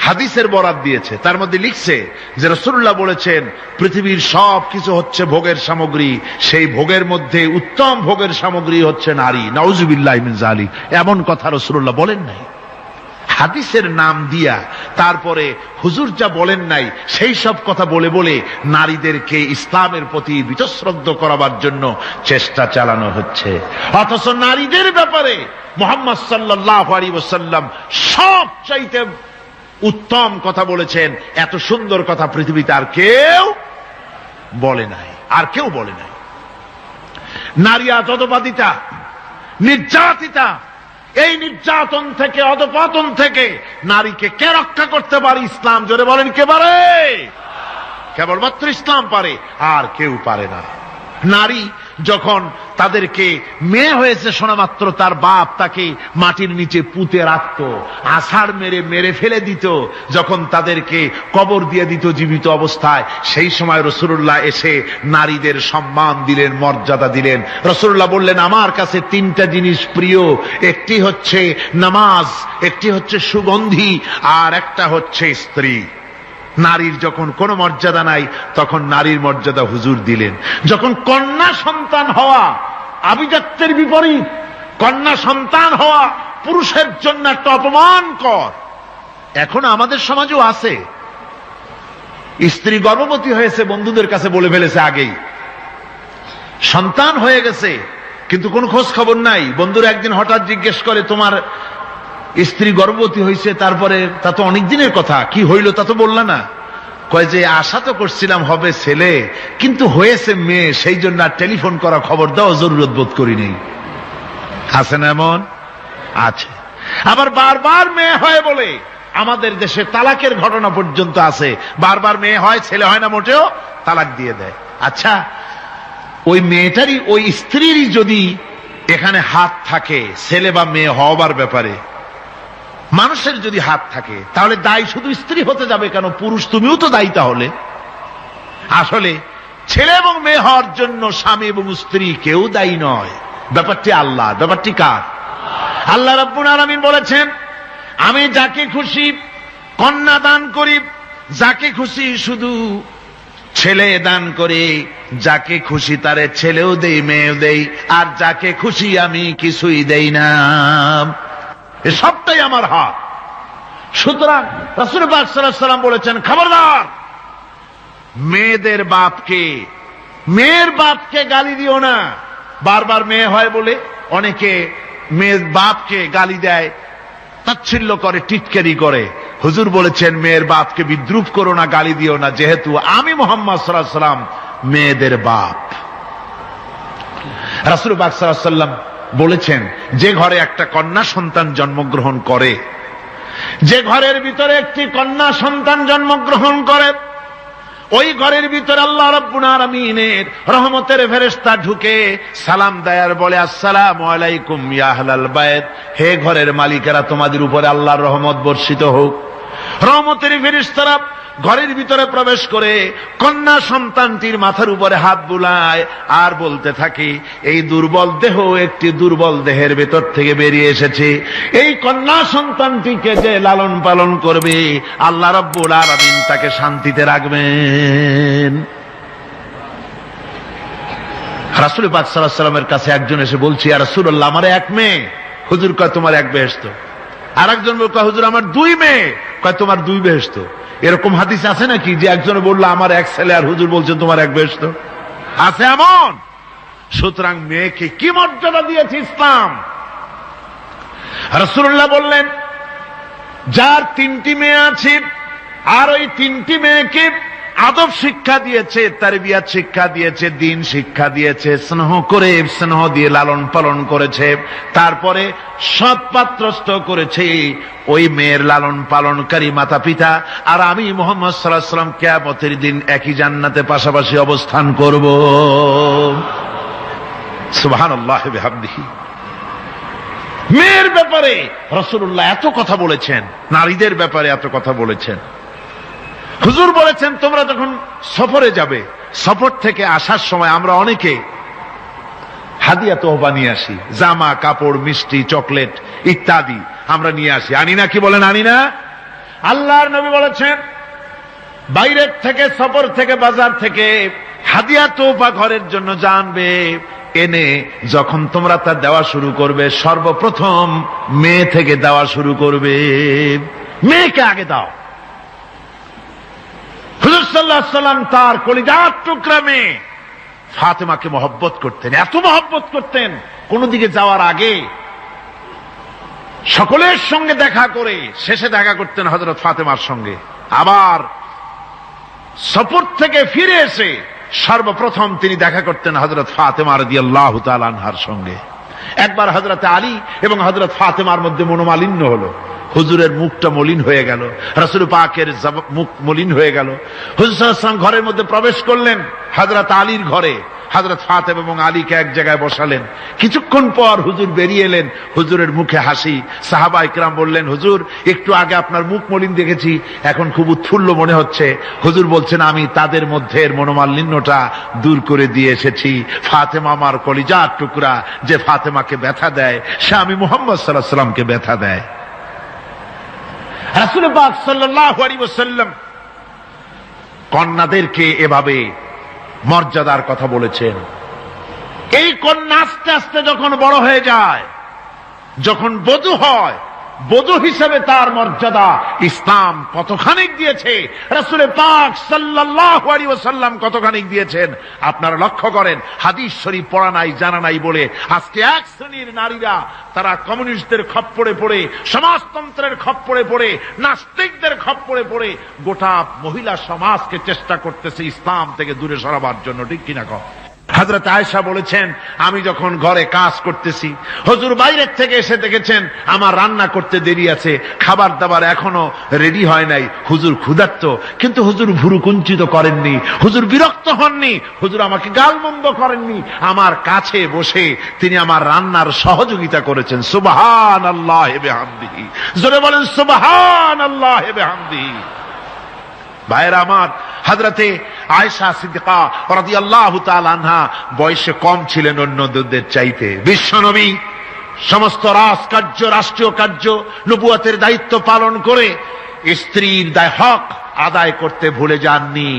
হাদিসের বরাত দিয়েছে, তার মধ্যে লিখছে যে রাসূলুল্লাহ বলেছেন পৃথিবীর সব কিছু হচ্ছে ভোগের সামগ্রী, সেই ভোগের মধ্যে উত্তম ভোগের সামগ্রী হচ্ছে নারী। নাউযুবিল্লাহি মিন যালিক, এমন কথা রাসূলুল্লাহ বলেন নাই। হাদিসের নাম দিয়া তারপরে হুজুর যা বলেন নাই সেই সব কথা বলে বলে নারীদেরকে ইসলামের প্রতি বীতশ্রদ্ধ করাবার জন্য চেষ্টা চালানো হচ্ছে। অথচ নারীদের ব্যাপারে মুহাম্মদ সাল্লাল্লাহু আলাইহি ওয়াসাল্লাম সবচাইতে উত্তম কথা বলেছেন। এত সুন্দর কথা পৃথিবীতে আর কেউ বলে নাই, আর কেউ বলে নাই। নারী আজ অধঃপাতিতা, নির্যাতিতা। এই নির্যাতন থেকে, অধঃপতন থেকে নারীকে কে রক্ষা করতে পারে? ইসলাম। জোরে বলেন, কে পারে? কেবলমাত্র ইসলাম পারে, আর কেউ পারে না। নারী যখন তাদেরকে মেয়ে হয়েছে শোনা মাত্র তার বাপ তাকে মাটির নিচে পুঁতে রাখত, আছাড় মেরে মেরে ফেলে দিত। যখন তাদেরকে কবর দিয়ে দিত জীবিত অবস্থায়, সেই সময় রাসূলুল্লাহ এসে নারীদের সম্মান দিলেন, মর্যাদা দিলেন। রাসূলুল্লাহ বললেন, আমার কাছে 3টা জিনিস প্রিয়, একটি হচ্ছে নামাজ, একটি হচ্ছে সুগন্ধি, আর একটা হচ্ছে স্ত্রী। নারীর যখন কোনো মর্যাদা নাই, তখন নারীর মর্যাদা হুজুর দিলেন। যখন কন্যা সন্তান হওয়া আভিজাত্যের বিপরীত, কন্যা সন্তান হওয়া পুরুষের জন্য একটা অপমানকর। এখন আমাদের সমাজেও আছে, স্ত্রী গর্ভবতী হয়েছে, বন্ধুদের কাছে বলে ফেলেছে আগেই, সন্তান হয়ে গেছে, কিন্তু কোনো খোঁজ খবর নাই। বন্ধুরা একদিন হঠাৎ জিজ্ঞেস করে, তোমার স্ত্রী গর্ভবতী হয়েছে, তারপরে তা তো অনেক দিনের কথা, কি হইল তা তো বললা না। কয় যে আশা তো করছিলাম হবে ছেলে, কিন্তু হয়েছে মেয়ে, সেই জন্য আর টেলিফোন করা খবর দেওয়া জরুরত বোধ করি নেই। আছে না এমন? আছে। আবার বারবার মেয়ে হয় বলে আমাদের দেশে তালাকের ঘটনা পর্যন্ত আছে। বারবার মেয়ে হয়, ছেলে হয় না মোটেও, তালাক দিয়ে দেয়। আচ্ছা, ওই মেয়েটারই, ওই স্ত্রীরই যদি এখানে হাত থাকে ছেলে বা মেয়ে হওয়ার ব্যাপারে, মানুষের যদি হাত থাকে, তাহলে দায়ী শুধু স্ত্রী হতে যাবে কেন? পুরুষ তুমিও তো দায়ী তাহলে। আসলে ছেলে এবং মেয়ে হওয়ার জন্য স্বামী এবং স্ত্রী কেউ দায়ী নয়, ব্যাপারটি আল্লাহ। ব্যাপারটি কার? আল্লাহ রাব্বুল আলামিন বলেছেন, আমি যাকে খুশি কন্যা দান করি, যাকে খুশি শুধু ছেলে দান করি, যাকে খুশি তারে ছেলেও দেই মেয়েও দেই, আর যাকে খুশি আমি কিছুই দেই না। এ সবটাই আমার হাত। সুতরাং রাসূল পাক সাল্লাল্লাহু আলাইহি ওয়াসাল্লাম বলেছেন, খবরদার মেয়েদের বাপকে, মেয়ের বাপকে গালি দিও না। বারবার মেয়ে হয় বলে অনেকে মেয়ের বাপকে গালি দেয়, তাচ্ছিল্য করে, টিটকারি করে। হুজুর বলেছেন মেয়ের বাপকে বিদ্রুপ করো না, গালি দিও না, যেহেতু আমি মুহাম্মদ সাল্লাল্লাহু আলাইহি ওয়াসাল্লাম মেয়েদের বাপ। রাসূল পাক সাল্লাল্লাহু আলাইহি ওয়াসাল্লাম বলেছেন, যে ঘরে একটা কন্যা সন্তান জন্মগ্রহণ করে, যে ঘরের ভিতরে একটি কন্যা সন্তান জন্মগ্রহণ করে, ওই ঘরের ভিতরে আল্লাহ রাব্বুল আলামিনের রহমতের ফেরেশতা ঢুকে সালাম দেয় আর বলে, আসসালামু আলাইকুম ইয়া আহলাল বাইত, হে ঘরের মালিকেরা, তোমাদের উপরে আল্লাহর রহমত বর্ষিত হোক। রহমতের ফেরেশতারা ঘরের ভিতরে প্রবেশ করে কন্যা সন্তানটির মাথার উপরে হাত বুলায় আর বলতে থাকে, এই দুর্বল দেহ একটি দুর্বল দেহের ভেতর থেকে বেরিয়ে এসেছে, এই কন্যা সন্তানটিকে যে লালন পালন করবে আল্লাহ রাব্বুল আলামিন তাকে শান্তিতে রাখবেন। রাসূল পাক সাল্লাল্লাহু আলাইহি ওয়াসাল্লামের কাছে একজন এসে বলছে, ইয়া রাসূলুল্লাহ, আমার এক মেয়ে। হুজুর কয়, তোমার এক বেহেশত। আর একজন বলল, হুজুর আমার দুই মেয়ে। কয়, তোমার দুই বেহেশত। এরকম হাদিস আছে নাকি যে একজনে বললো আমার এক ছেলে আর হুজুর বলছেন তোমার এক বেহেশত? আছে এমন? সুতরাং মেয়েকে কি মর্যাদা দিয়েছে ইসলাম। রাসূলুল্লাহ বললেন, যার তিনটি মেয়ে আছে আর ওই তিনটি মেয়েকে আদব শিক্ষা দিয়েছে, তারবিয়াত শিক্ষা দিয়েছে, দ্বীন শিক্ষা দিয়েছে, স্নেহ করে, স্নেহ দিয়ে লালন পালন করেছে, তারপরে সৎ পাত্রস্থ করেছে, ওই মেয়ের লালন পালনকারী মাতা পিতা আর আমি মুহাম্মদ সাল্লাল্লাহু আলাইহি ওয়াসাল্লাম কিয়ামতের দিন একই জান্নাতে পাশাপাশি অবস্থান করব। সুবহানাল্লাহি ওয়া বিহামদিহি। মেয়ের ব্যাপারে রাসূলুল্লাহ এত কথা বলেছেন, নারীদের ব্যাপারে এত কথা বলেছেন। হুজুর বলেছেন, তোমরা যখন সফরে যাবে, সফর থেকে আসার সময় আমরা অনেকে হাদিয়া তোহফা নিয়ে আসি, জামা কাপড়, মিষ্টি, চকলেট ইত্যাদি আমরা নিয়ে আসি, আনি না? কি বলেন, আনি না? আল্লাহর নবী বলেছেন, বাইরের থেকে, সফর থেকে, বাজার থেকে হাদিয়া তোহফা ঘরের জন্য জানবে, এনে যখন তোমরা তা দেওয়া শুরু করবে, সর্বপ্রথম মেয়ে থেকে দেওয়া শুরু করবে। মেয়েকে আগে দাও। হুজুর সাল্লাল্লাহু আলাইহি ওয়াসাল্লাম তার কলিজার টুকরা মেয়ে ফাতেমাকে মহব্বত করতেন, এত মহব্বত করতেন, কোন দিকে যাওয়ার আগে সকলের সঙ্গে দেখা করে শেষে দেখা করতেন হযরত ফাতেমার সঙ্গে। আবার সফর থেকে ফিরে এসে সর্বপ্রথম তিনি দেখা করতেন হযরত ফাতেমা রাদিয়াল্লাহু তাআলা আনহার সঙ্গে। একবার হযরত আলী এবং হযরত ফাতেমার মধ্যে মনোমালিন্য হলো, হুজুরের মুখটা মলিন হয়ে গেল, রাসূল পাকের মুখ মলিন হয়ে গেল। হুজুর সাল্লাল্লাহু আলাইহি ওয়াসাল্লাম ঘরের মধ্যে প্রবেশ করলেন, হযরত আলীর ঘরে হযরত ফাতেমা এবং আলীকে এক জায়গায় বসালেন। কিছুক্ষণ পর হুজুর বেরিয়ে এলেন, হুজুরের মুখে হাসি। সাহাবা ইকরাম বললেন, হুজুর একটু আগে আপনার মুখ মলিন দেখেছি, এখন খুব উৎফুল্ল মনে হচ্ছে। হুজুর বলছেন, আমি তাদের মধ্যে মনোমালিন্যটা দূর করে দিয়ে এসেছি। ফাতেমা আমার কলিজার টুকরা, যে ফাতেমাকে ব্যথা দেয় সে আমি মুহাম্মদ সাল্লাল্লাহু আলাইহি ওয়াসাল্লামকে ব্যথা দেয়। রাসূল পাক সাল্লাল্লাহু আলাইহি ওয়াসাল্লাম কন্যাদেরকে এভাবে মর্যাদার কথা বলেছেন। এই কন্যা আস্তে আস্তে যখন বড় হয়ে যায়, যখন বধূ হয়, বধূ হিসেবে তার মর্যাদা ইসলাম কতখানি দিয়েছে, রাসূল পাক সাল্লাল্লাহু আলাইহি ওয়াসাল্লাম কতখানি দিয়েছেন আপনারা লক্ষ্য করেন। হাদিস শরীফ পড়া নাই, জানা নাই বলে আজকে এক শ্রেণীর নারীরা তারা কমিউনিস্টদের খপ্পরে পড়ে, সমাজতন্ত্রের খপ্পরে পড়ে, নাস্তিকদের খপ্পরে পড়ে গোটা মহিলা সমাজকে চেষ্টা করতেছে ইসলাম থেকে দূরে সরাবার জন্য, ঠিক কিনা কও? হযরত আয়েশা বলেছেন, আমি যখন ঘরে কাজ করতেছি, হুজুর বাইরের থেকে এসে দেখেছেন আমার রান্না করতে দেরি আছে, খাবার দাবার এখনো রেডি হয় নাই, হুজুর ক্ষুধার্ত, কিন্তু হুজুর ভুরু কুঞ্চিত করেননি, হুজুর বিরক্ত হননি, হুজুর আমাকে গালমন্দ করেননি, আমার কাছে বসে তিনি আমার রান্নার সহযোগিতা করেছেন। সুবহানাল্লাহি বিহামদিহি, জোরে বলেন সুবহানাল্লাহি বিহামদিহি। ভাইরা আমার, হযরতে আয়েশা সিদ্দিকা রাদিয়াল্লাহু তাআলা আনহা বয়সে কম ছিলেন অন্যদের চাইতে। বিশ্বনবী সমস্ত রাজকার্য, রাষ্ট্রীয় কার্য, নবুয়তের দায়িত্ব পালন করে স্ত্রীর হক আদায় করতে ভুলে যাননি।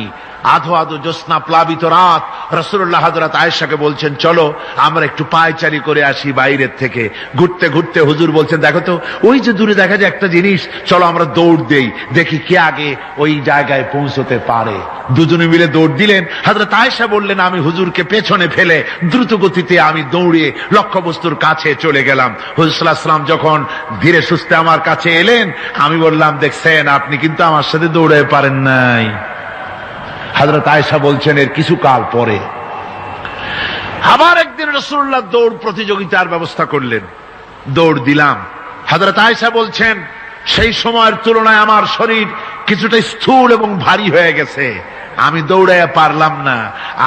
আধো আধো জ্যোৎস্না প্লাবিত রাত রাসূলুল্লাহ হযরত আয়েশাকে বলছেন, চলো আমরা একটু পায়চারি করে আসি বাইরের থেকে। ঘুরতে ঘুরতে হুজুর বলছেন, দেখো তো ওই যে দূরে দেখা যায় একটা জিনিস, চলো আমরা দৌড় দেই, দেখি কে আগে ওই জায়গায় পৌঁছতে পারে। দুজনে মিলে দৌড় দিলেন। হযরত আয়েশা বললেন, আমি হুজুরকে পেছনে ফেলে দ্রুত গতিতে আমি দৌড়ে লক্ষ্যবস্তুর কাছে চলে গেলাম। হুজুর সাল্লাল্লাহু আলাইহি ওয়াসাল্লাম যখন ধীরে সুস্থে আমার কাছে এলেন, আমি বললাম, দেখছেন আপনি কিন্তু আমার সাথে দৌড়ে পারেন নাই। হযরত আয়েশা বলছেন, এর কিছু কাল পরে আবার একদিন রাসূলুল্লাহ দৌড় প্রতিযোগিতার ব্যবস্থা করলেন, দৌড় দিলাম। হযরত আয়েশা বলছেন, সেই সময়ের তুলনায় আমার শরীর কিছুটা স্থূল এবং ভারী হয়ে গেছে, আমি দৌড়াইয়া পারলাম না,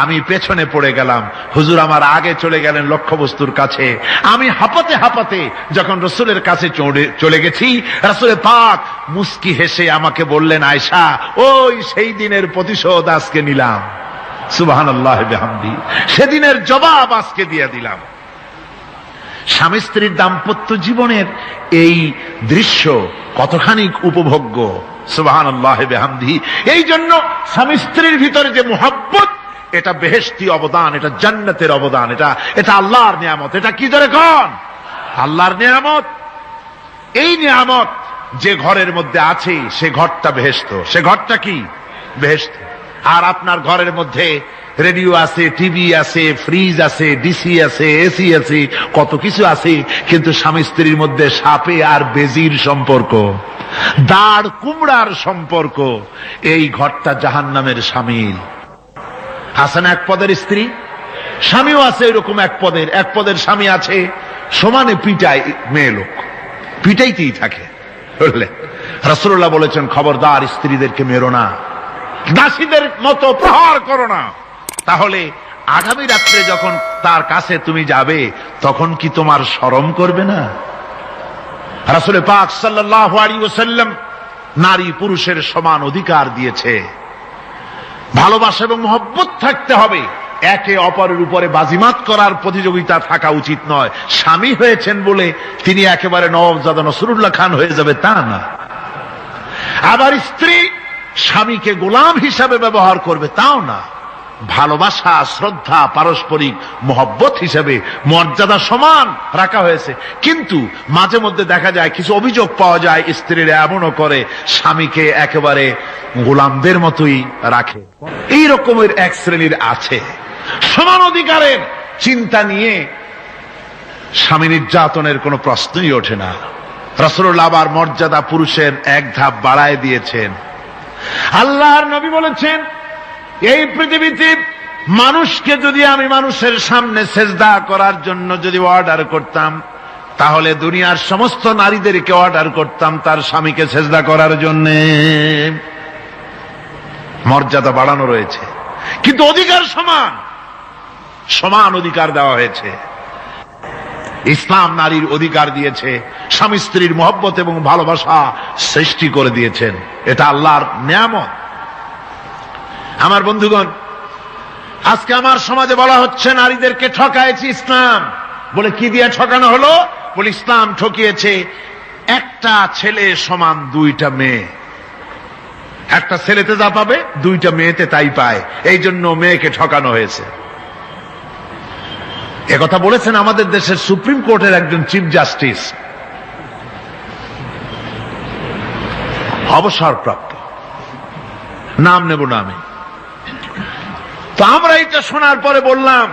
আমি পেছনে পড়ে গেলাম। হুজুর আমার আগে চলে গেলেন লক্ষ্যবস্তুর কাছে। আমি হাঁপাতে হাঁপাতে যখন রাসূলের কাছে চলে গেছি, রাসূল পাক মুস্কি হেসে আমাকে বললেন, আয়েশা, ওই সেই দিনের প্রতিশোধ আজকে নিলাম। সুবহানাল্লাহি বিহামদি, সেদিনের জবাব আজকে দিয়ে দিলাম। স্বামী স্ত্রীর দাম্পত্য জীবনের এই দৃশ্য কতখানি উপভোগ্য, সুবহানাল্লাহি বিহামদিহি। এই জন্য স্বামী স্ত্রীর ভিতরে যে মুহাব্বত, এটা বেহেশতি অবদান, এটা জান্নাতের অবদান, এটা আল্লাহর নিয়ামত। এটা কি ধরে কোন? আল্লাহর নিয়ামত। এই নিয়ামত যে ঘরের মধ্যে আছে সে ঘরটা বেহেশত, সে ঘরটা কি? বেহেশত। আর আপনার ঘরের মধ্যে রেডিও আছে, টিভি আছে, ফ্রিজ আছে, ডিসি আছে, এসি আছে, কত কিছু আছে, কিন্তু স্বামী স্ত্রীর মধ্যে সাপে আর বেজির সম্পর্ক, দাঁড় কুমড়ার সম্পর্ক, এই ঘরটা জাহান্নামের শামিল। আছে না এক পদের স্ত্রী? স্বামীও আছে এরকম এক পদের স্বামী আছে, সমানে পিটায় মেয়ে লোক, পিটাইতেই থাকে। বুঝলে, রাসূলুল্লাহ বলেছেন, খবরদার স্ত্রীদেরকে মেরো না, দাসীদের মতো প্রহার করো না। তাহলে আগামী রাত্রে যখন তার কাছে তুমি যাবে, তখন কি তোমার শরম করবে না? রাসূল পাক সাল্লাল্লাহু আলাইহি ওয়াসাল্লাম নারী পুরুষের সমান অধিকার দিয়েছে। ভালোবাসা এবং মহব্বত থাকতে হবে, একে অপরের উপরে বাজিমাত করার প্রতিযোগিতা থাকা উচিত নয়। স্বামী হয়েছেন বলে তিনি একেবারে নওয়াবজাদা নসরুল্লাহ খান হয়ে যাবে তা না। আবার স্ত্রী স্বামীকে গোলাম হিসাবে ব্যবহার করবে তাও না। ভালোবাসা, শ্রদ্ধা, পারস্পরিক মহব্বত হিসাবে মর্যাদা সমান রাখা হয়েছে। কিন্তু মাঝে মধ্যে দেখা যায়, কিছু অভিযোগ পাওয়া যায়, স্ত্রীরা এমনও করে স্বামীকে একেবারে গোলামদের মতোই রাখে। এই রকমের এক শ্রেণীর আছে। সমান অধিকারের চিন্তা নিয়ে স্বামী নির্যাতনের কোনো প্রশ্নই ওঠে না। রাসূলুল্লাহ আবার মর্যাদা পুরুষের এক ধাপ বাড়ায় দিয়েছেন। আল্লাহর নবী বলেছেন, এই পৃথিবীতে মানুষকে যদি আমি মানুষের সামনে সেজদা করার জন্য যদি অর্ডার করতাম, তাহলে দুনিয়ার সমস্ত নারীদেরকে অর্ডার করতাম তার স্বামীকে সেজদা করার জন্য। মর্যাদা বাড়ানো রয়েছে, কিন্তু অধিকার সমান, সমান অধিকার দেওয়া হয়েছে। ইসলাম নারীর অধিকার দিয়েছে, স্বামী স্ত্রীর মহব্বত এবং ভালোবাসা সৃষ্টি করে দিয়েছেন। এটা আল্লাহর নিয়ামত। আমার বন্ধুগণ, আজকে আমার সমাজে বলা হচ্ছে নারীদেরকে ঠকাইছে ইসলাম। বলে কি দিয়ে ঠকানো হলো? বলে ইসলাম ঠকিয়েছে একটা ছেলে সমান দুইটা মেয়ে। একটা ছেলেতে যা পাবে দুইটা মেয়েতে তাই পায়, এই জন্য মেয়েকে ঠকানো হয়েছে। একথা বলেছেন আমাদের দেশের সুপ্রিম কোর্টের একজন চিফ জাস্টিস। অবসরপ্রাপ্ত, নাম নেব না আমি। তো আমরা এটা শোনার পরে বললাম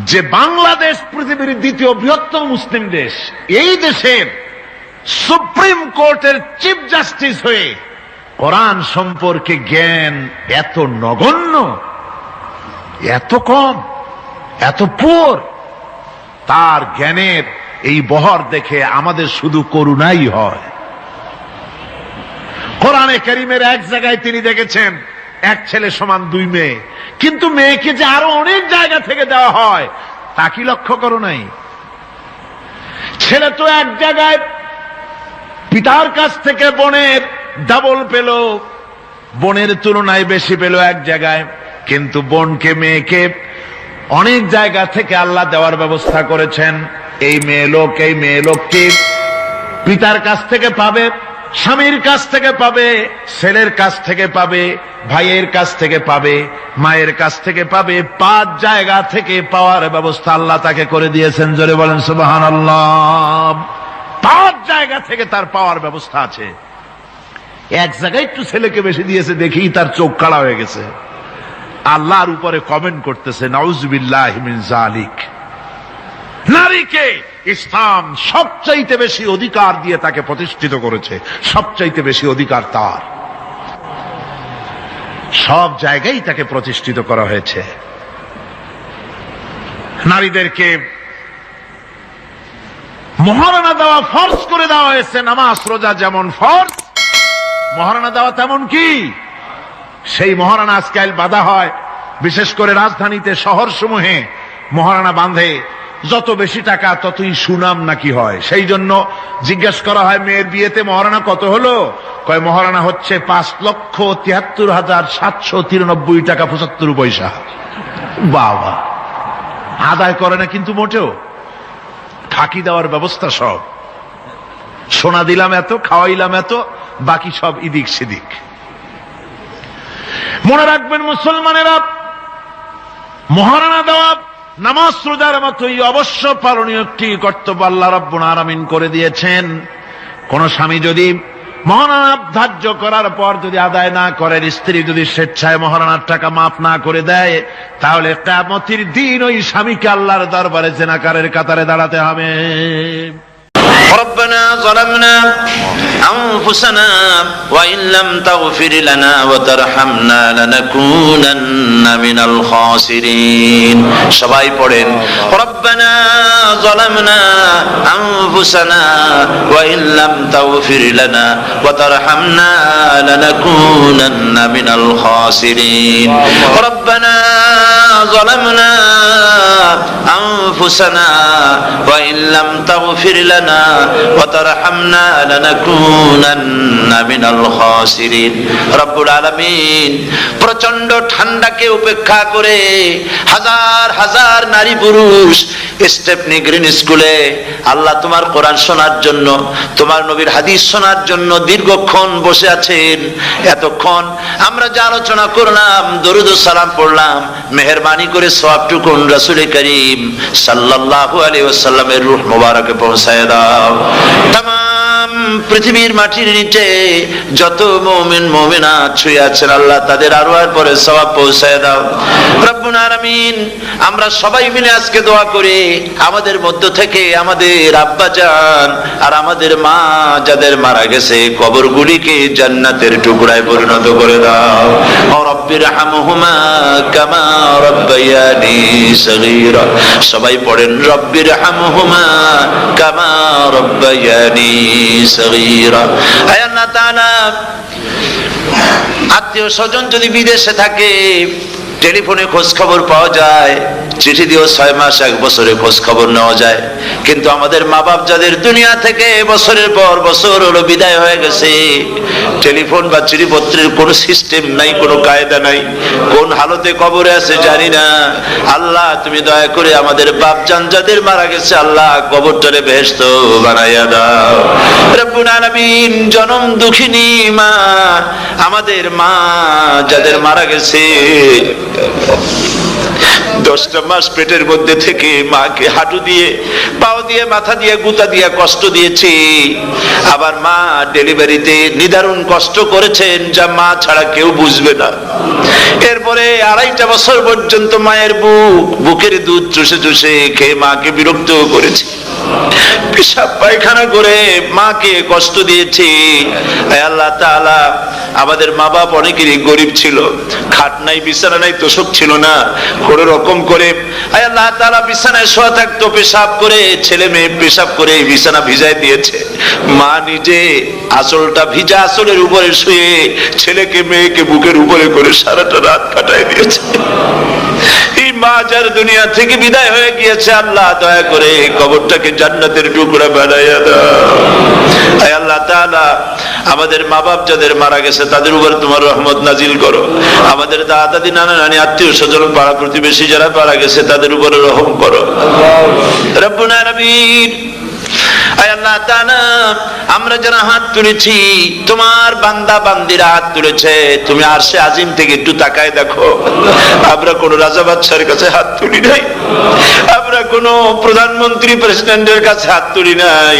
যে বাংলাদেশ পৃথিবীর দ্বিতীয় বৃহত্তম মুসলিম দেশ, এই দেশের সুপ্রিম কোর্টের চিফ জাস্টিস হয়ে কোরআন সম্পর্কে জ্ঞান এত নগণ্য, এত কম, এত পুয়ার, তার জ্ঞানের এই বহর দেখে আমাদের শুধু করুণাই হয়। কোরআনে কারীমের এক জায়গায় তিনি দেখেছেন এক ছেলে সমান 2 মেয়ে, কিন্তু মেয়েকে যে আরো অনেক জায়গা থেকে দেওয়া হয় তা কি লক্ষ্য করো নাই? ছেলে তো এক জায়গায় পিতার কাছ থেকে বোনের ডাবল পেল, বোনের তুলনায় বেশি পেল এক জায়গায়, কিন্তু বোনকে মেয়েকে অনেক জায়গা থেকে আল্লাহ দেওয়ার ব্যবস্থা করেছেন। এই মেয়ে লোককে পিতার কাছ থেকে পাবে, স্বামীর কাছ থেকে পাবে, ছেলের কাছ থেকে পাবে, ভাইয়ের কাছ থেকে পাবে, মায়ের কাছ থেকে পাবে, 5 জায়গা থেকে পাওয়ার ব্যবস্থা আল্লাহ তাকে করে দিয়েছেন। জোরে বলেন সুবহানাল্লাহ। 5 জায়গা থেকে তার পাওয়ার ব্যবস্থা আছে। এক জায়গায় একটু ছেলেকে বেশি দিয়েছে, দেখি তার চোখ কাড়া হয়ে গেছে, আল্লাহর উপরে কমেন্ট করতেছে নাউজুবিল্লাহি মিন যালিক। নারীকে ইসলাম সবচাইতে বেশি অধিকার দিয়ে তাকে প্রতিষ্ঠিত করেছে, সবচাইতে বেশি অধিকার তার, সব জায়গায় তাকে প্রতিষ্ঠিত করা হয়েছে। নারীদেরকে মহারণা দেওয়া ফরজ করে দেওয়া হয়েছে। নামাজ রোজা যেমন ফরজ, মহারণা দেওয়া তেমন কি? সেই মহারণা আজকাল বাঁধা হয়, বিশেষ করে রাজধানীতে, শহর সমূহে মহারণা বাঁধে। যত বেশি টাকা ততই সুনাম নাকি হয়। সেই জন্য জিজ্ঞেস করা হয় মেয়ের বিয়েতে মহারণা কত হলো? কয় মহারণা হচ্ছে 5,73,793 টাকা 75 পয়সা। বাবা, আদায় করে না কিন্তু মোটেও, ফাঁকি দেওয়ার ব্যবস্থা সব। সোনা দিলাম এত, খাওয়াইলাম এত, বাকি সব ইদিক সেদিক। মনে রাখবেন মুসলমানেরা, মহারণা দেওয়া নামাজ রোজার মতোই অবশ্য পালনীয় একটি কর্তব্য আল্লাহ রাব্বুল আলামিন করে দিয়েছেন। কোন স্বামী যদি মহারণা ধার্য করার পর যদি আদায় না করেন, স্ত্রী যদি স্বেচ্ছায় মহারণার টাকা মাফ না করে দেয়, তাহলে কিয়ামতের দিন ওই স্বামীকে আল্লাহর দরবারে জিনাকারের কাতারে দাঁড়াতে হবে। ربنا ظلمنا أنفسنا وإن لم تغفر لنا وترحمنا لنكونن من الخاسرين সবাই পড়েন ربنا ظلمنا أنفسنا وإن لم تغفر لنا وترحمنا لنكونن من الخاسرين ربنا ظلمنا أنفسنا وإن لم تغفر لنا وترحمنا لنكونن من الخاسرين রব্বুল আলামিন প্রচন্ড ঠান্ডাকে উপেক্ষা করে হাজার হাজার নারী পুরুষ স্টেপনি গ্রিন স্কুলে আল্লাহ তোমার কোরআন শোনার জন্য, তোমার নবীর হাদিস শোনার জন্য দীর্ঘক্ষণ বসে আছেন। এতক্ষণ আমরা যে আলোচনা করলাম, দরুদ ও সালাম পড়লাম, মেহেরবানি করে সওয়াবটুকুন রাসূল করিম সাল্লাল্লাহু আলাইহি ওয়াসাল্লামের রূহ মোবারকে পৌঁছায় দাও। তামাম পৃথিবীর মাটির নিচে যত মুমিন মুমিনাত শুয়ে আছেন আল্লাহ তাদের আরওয়ার পরে সওয়াব পৌঁছায় দাও রব্বুল আলামিন। আমরা সবাই মিলে আজকে দোয়া করি, আমাদের মধ্য থেকে আমাদের আব্বা জান আর আমাদের মা যাদের মারা গেছে কবরগুলিকে জান্নাতের টুকরায় পরিণত করে দাও। ও রব্বির হামহুমা কামা রব্বায়ানি সগীরা। সবাই পড়েন রব্বির হামহুমা কামা রব্বায়ানি সগীরা। হে আল্লাহ তাআলা, আত্মীয় স্বজন যদি বিদেশে থাকে টেলিফোনে খোঁজ খবর পাওয়া যায়, চিঠি দিয়েও 6 মাস 1 বছরে খোঁজ খবর নেওয়া যায়, কিন্তু আমাদের মা বাপ যাদের দুনিয়া থেকে বছরের পর বছর হলো বিদায় হয়ে গেছে, টেলিফোন বা চিঠিপত্রের কোনো সিস্টেম নাই, কোনো কায়দা নাই, কোন হালতে কবরে আছে জানি না। আল্লাহ তুমি দয়া করে আমাদের বাপ জান যাদের মারা গেছে আল্লাহ কবরটারে বেহেশত বানাইয়া দাও রব্বুল আলামিন। জনম দুঃখিনী মা, আমাদের মা যাদের মারা গেছে 10টা 5টা মাস পেটের মধ্যে থেকে মাকে হাঁটু দিয়ে, পাও দিয়ে, মাথা দিয়ে, গুতা দিয়ে কষ্ট দিয়েছি। আবার মা ডেলিভারিতে নিদারুণ কষ্ট করেছেন, যা মা ছাড়া কেউ বুঝবে না। এরপরে 2.5 বছর পর্যন্ত মায়ের বুকের দুধ চুষে চুষে খেয়ে মাকে বিরক্ত করেছি, পেশাব পায়খানা করে মাকে কষ্ট দিয়েছি। আল্লাহ তাআলা, আমাদের মা বাপ অনেকেরই গরিব ছিল, খাট নাই, বিছানা নাই, তোষক ছিল না, কোন রকম করে আল্লাহ তাআলা বিছানায় শোয়া থাকতো, পেশাব করে, ছেলে মেয়ে পেশাব করে বিছানা ভিজায় দিয়েছে। মা নিজে আঁচলটা ভিজা আঁচলের উপরে শুয়ে ছেলেকে মেয়েকে বুকের উপরে করে সারাটা রাত কাটায় দিয়েছে। এই মা যার দুনিয়া থেকে বিদায় হয়ে গিয়েছে, আল্লাহ দয়া করে কবরটাকে জান্নাতের টুকরা বানাইয়া দাও। আল্লাহ তাআলা, আমাদের মা বাপ যাদের মারা গেছে তাদের উপর তোমার রহমত নাজিল করো। আমাদের দাদা দাদি, নানা নানি, আত্মীয় স্বজন, পাড়া প্রতিবেশী যারা মারা গেছে তাদের উপরে রহম করো। রব্বুল আলামিন, আল্লাহ তাআলা, আমরা যারা হাত তুলেছি, তোমার বান্দা বান্দিরা হাত তুলেছে, তুমি আরশে আজিম থেকে একটু তাকায় দেখো। আমরা কোন রাজা বাদশার কাছে হাত তুলি নাই, আমরা কোন প্রধানমন্ত্রী প্রেসিডেন্টের কাছে হাত তুলি নাই,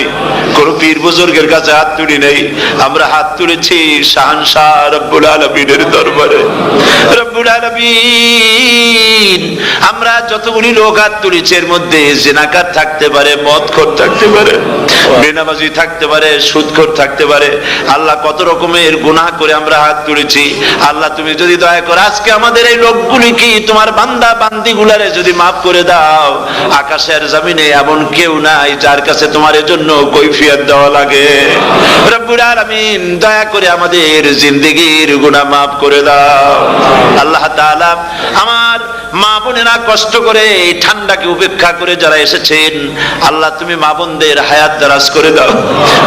কোন পীর বুজুর্গের কাছে হাত তুলি নাই। আমরা হাত তুলেছি শাহনশাহ রব্বুল আলামিনের দরবারে। রব্বুল আলামিন, আমরা যতগুলি লোক হাত তুলেছি এর মধ্যে জিনাকার থাকতে পারে, মদখোর থাকতে পারে, বেনামাজি থাকতে পারে, সুদখোর থাকতে পারে। আল্লাহ, কত রকমের গুনাহ করে আমরা হাত তুলেছি। আল্লাহ, তুমি যদি দয়া করে আজকে আমাদের এই লোকগুলি কি তোমার বান্দা বান্দি গুলারে যদি মাফ করে দাও, আকাশের জমিনে এমন কেউ নাই যার কাছে তোমার জন্য কৈফিয়ত দেওয়া লাগে। রব্বুল আলামিন, দয়া করে আমাদের জিন্দেগির গুনাহ মাফ করে দাও। আল্লাহ তাআলা, আমার মা বোনেরা কষ্ট করে এই ঠান্ডাকে উপেক্ষা করে যারা এসেছেন, আল্লাহ তুমি মা বোনদের হায়াত দারাজ করে দাও,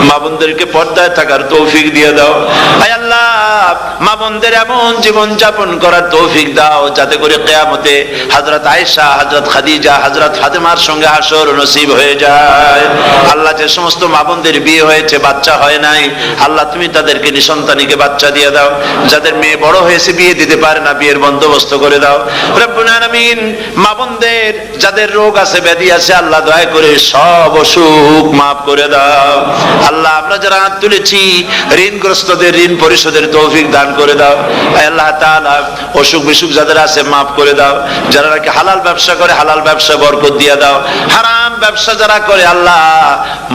মা বোনদেরকে পর্দায় থাকার তৌফিক দিয়ে দাও। আয় আল্লাহ, মা বোনদের এমন জীবন যাপন করার তৌফিক দাও যাতে করে কিয়ামতে হযরত আয়েশা, হযরত খাদিজা, হযরত ফাতেমার সঙ্গে হাসর নসিব হয়ে যায়। আল্লাহ, যে সমস্ত মা বোনদের বিয়ে হয়েছে, বাচ্চা হয় নাই, আল্লাহ তুমি তাদেরকে নিঃসন্তানীকে বাচ্চা দিয়ে দাও। যাদের মেয়ে বড় হয়েছে, বিয়ে দিতে পারে না, বিয়ের বন্দোবস্ত করে দাও। রব্বুল আলামিন, মা বোনদের যাদের রোগ আছে, ব্যাধি আছে, আল্লাহ দয়া করে সব অসুখ মাফ করে দাও। আল্লাহ, আমরা যারা হাত তুলেছি, ঋণগ্রস্তদের ঋণ পরিশোধের তৌফিক দান করে দাও। আল্লাহ তাআলা, অসুখ বিসুখ যাদের আছে মাফ করে দাও। যারা নাকি হালাল ব্যবসা করে, হালাল ব্যবসা বরকত দিয়ে দাও। হারাম ব্যবসা যারা করে, আল্লাহ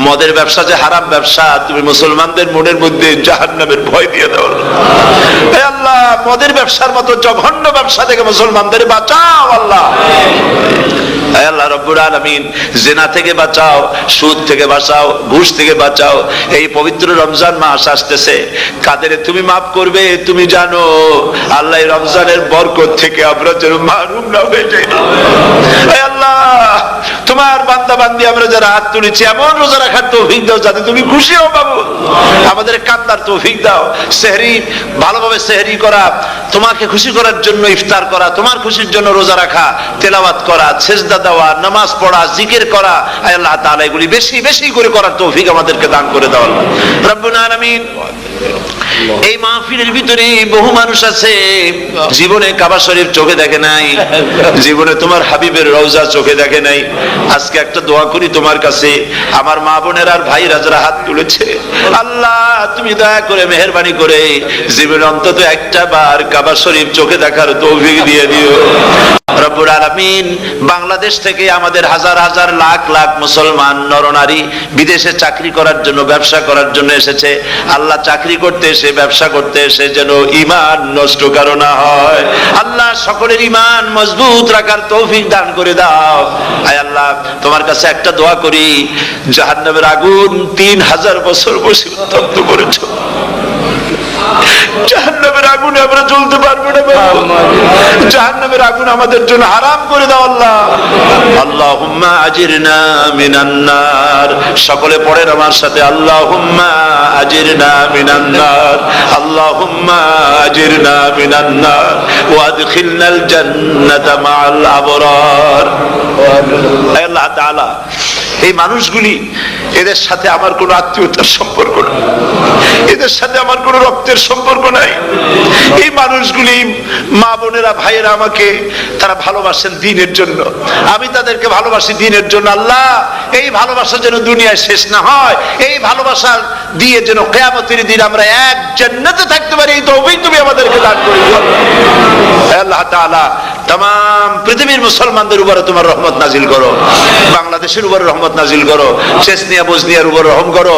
মদের ব্যবসা যে হারাম ব্যবসা, তুমি মুসলমানদের মনের মধ্যে জাহান্নামের ভয় দিয়ে দাও। আল্লাহ, মদের ব্যবসার মতো জঘন্য ব্যবসা থেকে মুসলমানদের বাঁচাও। আল্লাহ, আল্লাহ রব্বুল আলামিন, জিনা থেকে বাঁচাও, সুদ থেকে বাঁচাও, ঘুষ থেকে বাঁচাও। এই পবিত্র রমজান মাস আসতেছে, কাদের তুমি মাফ করবে তুমি জানো। আল্লাহ, এই রমজানের বরকত থেকে আমরা যেন মাহরুম না হয়ে যাই। আল্লাহ, তোমার বান্দা বান্দি আমরা যারা হাত তুলেছি, এমন রোজা রাখার তৌফিক দাও যাতে তুমি খুশি হও বাবু। আমাদের কান্দার তৌফিক দাও। সেহরি ভালোভাবে সেহরি করা, তোমাকে খুশি করার জন্য ইফতার করা, তোমার খুশির জন্য রোজা রাখা, তেলাওয়াত করা, সেজদা দেওয়া, নামাজ পড়া, জিকির করা, আল্লাহ তাআলা এগুলি বেশি বেশি করে করার তৌফিক আমাদেরকে দান করে দাও। রব্বুল আলামিন, এই মাহফিলের ভিতরে বহু মানুষ আছে জীবনে কাবা শরীফ চোখে দেখে নাই, জীবনে তোমার হাবিবের রওজা চোখে দেখে নাই। আজকে একটা দোয়া করি তোমার কাছে, আমার মা বোনের আর ভাইরা যারা হাত তুলেছে, আল্লাহ তুমি দয়া করে মেহেরবানি করে জীবনে অন্তত একটা বার কাবা শরীফ চোখে দেখার তৌফিক দিয়ে দিও। রব্বুল আলামিন, বাংলাদেশ থেকে আমাদের হাজার হাজার লাখ লাখ মুসলমান নরনারী বিদেশে চাকরি করার জন্য, ব্যবসা করার জন্য এসেছে। আল্লাহ, চাকরি করতে এসে, ব্যবসা করতে এসে যেন ঈমান নষ্ট কারো না হয়। আল্লাহ, সকলের ঈমান মজবুত রাখার তৌফিক দান করে দাও। আয় আল্লাহ, তোমার কাছে একটা দোয়া করি, জাহান্নামের আগুন 3000 বছর বসে উত্তপ্ত করেছো, জাহান্নামের আগুনে আমরা জ্বলতে পারবো না বাবু। জাহান্নামের আগুন আমাদের জন্য হারাম করে দাও আল্লাহ। আল্লাহুম্মা আজিরনা মিনান নার। সকলে পড়েন আমার সাথে, আল্লাহুম্মা আজিরনা মিনান নার, আল্লাহুম্মা আজিরনা মিনান নার ওয়া আদখিলনাল জান্নাতা মাআল আবরার। আল্লাহ তাআলা, এই মানুষগুলি, এদের সাথে আমার কোনো আত্মীয়তার সম্পর্ক করো। এদের সাথে আমার কোনো রক্তের সম্পর্ক নাই। এই মানুষগুলি, মা বোনেরা, ভাইয়েরা আমাকে তারা ভালোবাসেন দ্বীনের জন্য, আমি তাদেরকে ভালোবাসি দ্বীনের জন্য। আল্লাহ, এই ভালোবাসা যেন দুনিয়ায় শেষ না হয়, এই ভালোবাসা দিয়ে যেন কিয়ামতের দিন আমরা এক জান্নাতে থাকতে পারি, এই তৌফিক তুমি আমাদেরকে দান করে দিও। আল্লাহ তাআলা तमाम পৃথিবীর মুসলমানদের উপরে তোমার রহমত নাজিল করো, বাংলাদেশের উপরে রহমত নাজিল করো, চেচনিয়া বসনিয়ার উপর রহম করো।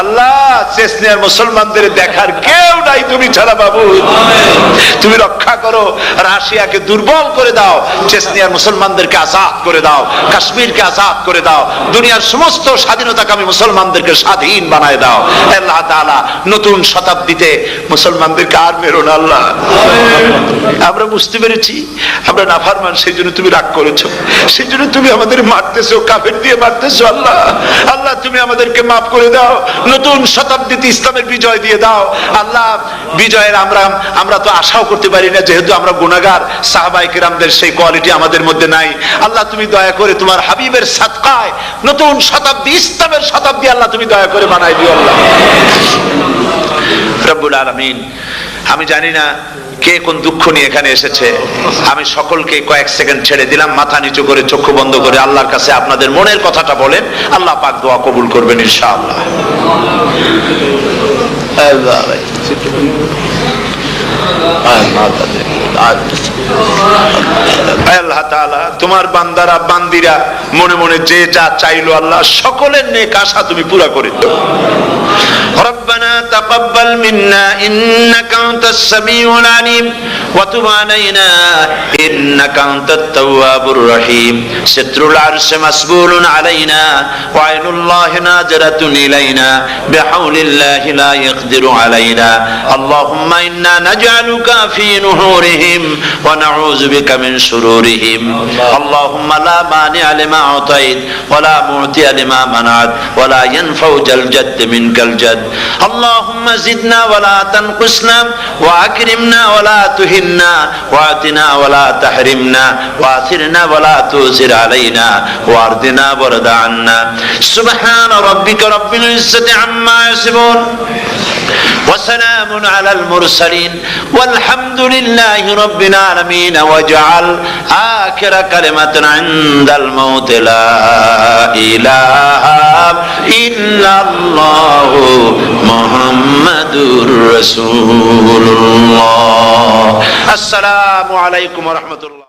আল্লাহ, চেচনিয়ার মুসলমানদের দেখার কেউ নাই তুমি ছাড়া বাবু, তুমি রক্ষা করো। রাশিয়াকে দুর্বল করে দাও, চেচনিয়ার মুসলমানদেরকে আজাদ করে দাও, কাশ্মীরকে আজাদ করে দাও, দুনিয়ার সমস্ত স্বাধীনতাকামী মুসলমানদেরকে স্বাধীন বানায় দাও। আল্লাহ তাআলা নতুন শতাব্দীতে মুসলমানদেরকে আর মেরো না আল্লাহ। আমরা বুঝতে পেরেছি আমরা নাফরমান, সেই জন্য তুমি রাগ করেছো, সেই জন্য তুমি আমাদের মারতেছো, কাফের দিয়ে মারতেছো। আল্লাহ, আল্লাহ তুমি আমাদেরকে মাফ করে দাও, নতুন শতাব্দীতে ইসলামের বিজয় দিয়ে দাও। আল্লাহ, বিজয়ের আমরা তো আশাও করতে পারি না, যেহেতু আমরা গুনাহগার। সাহাবায়ে কিরামদের সেই কোয়ালিটি আমাদের মধ্যে নাই। আল্লাহ, তুমি দয়া করে তোমার হাবিবের সাদকায় নতুন শতাব্দী, ইসলামের শতাব্দী আল্লাহ তুমি দয়া করে বানাই দিও আল্লাহ রব্বুল আলামিন। আমি জানি না কে কোন দুঃখ নিয়ে এখানে এসেছে, আমি সকলকে কয়েক সেকেন্ড ছেড়ে দিলাম, মাথা নিচু করে চক্ষু বন্ধ করে আল্লাহর কাছে আপনাদের মনের কথাটা বলেন, আল্লাহ পাক দোয়া কবুল করবেন ইনশাআল্লাহ। আল্লাহ তাআলা তোমার বান্দারা বান্দিরা মনে মনে যে যা চাইলো আল্লাহ সকলের নেক আশা তুমি পুরা করে দাও। ربنا تقبل منا إنك أنت السميع العليم وتب علينا إنك أنت التواب الرحيم ستر العرش مسبول علينا وعين الله ناظرة إلينا بحول الله لا يقدر علينا اللهم إنا نجعلك في نحورهم ونعوذ بك من شرورهم اللهم لا مانع لما أعطيت ولا معطي لما منعت ولا ينفع ذا الجد منك الجد اللهم زدنا ولا تنقصنا وأكرمنا ولا تهنا وآتنا ولا تحرمنا وآثرنا ولا تؤثر علينا وأرضنا وارض عنا سبحان ربك رب العزة عما يصفون وسلام على المرسلين والحمد لله رب العالمين واجعل آخر كلمة عند الموت لا إله إلا الله محمد رسول الله السلام عليكم ورحمة الله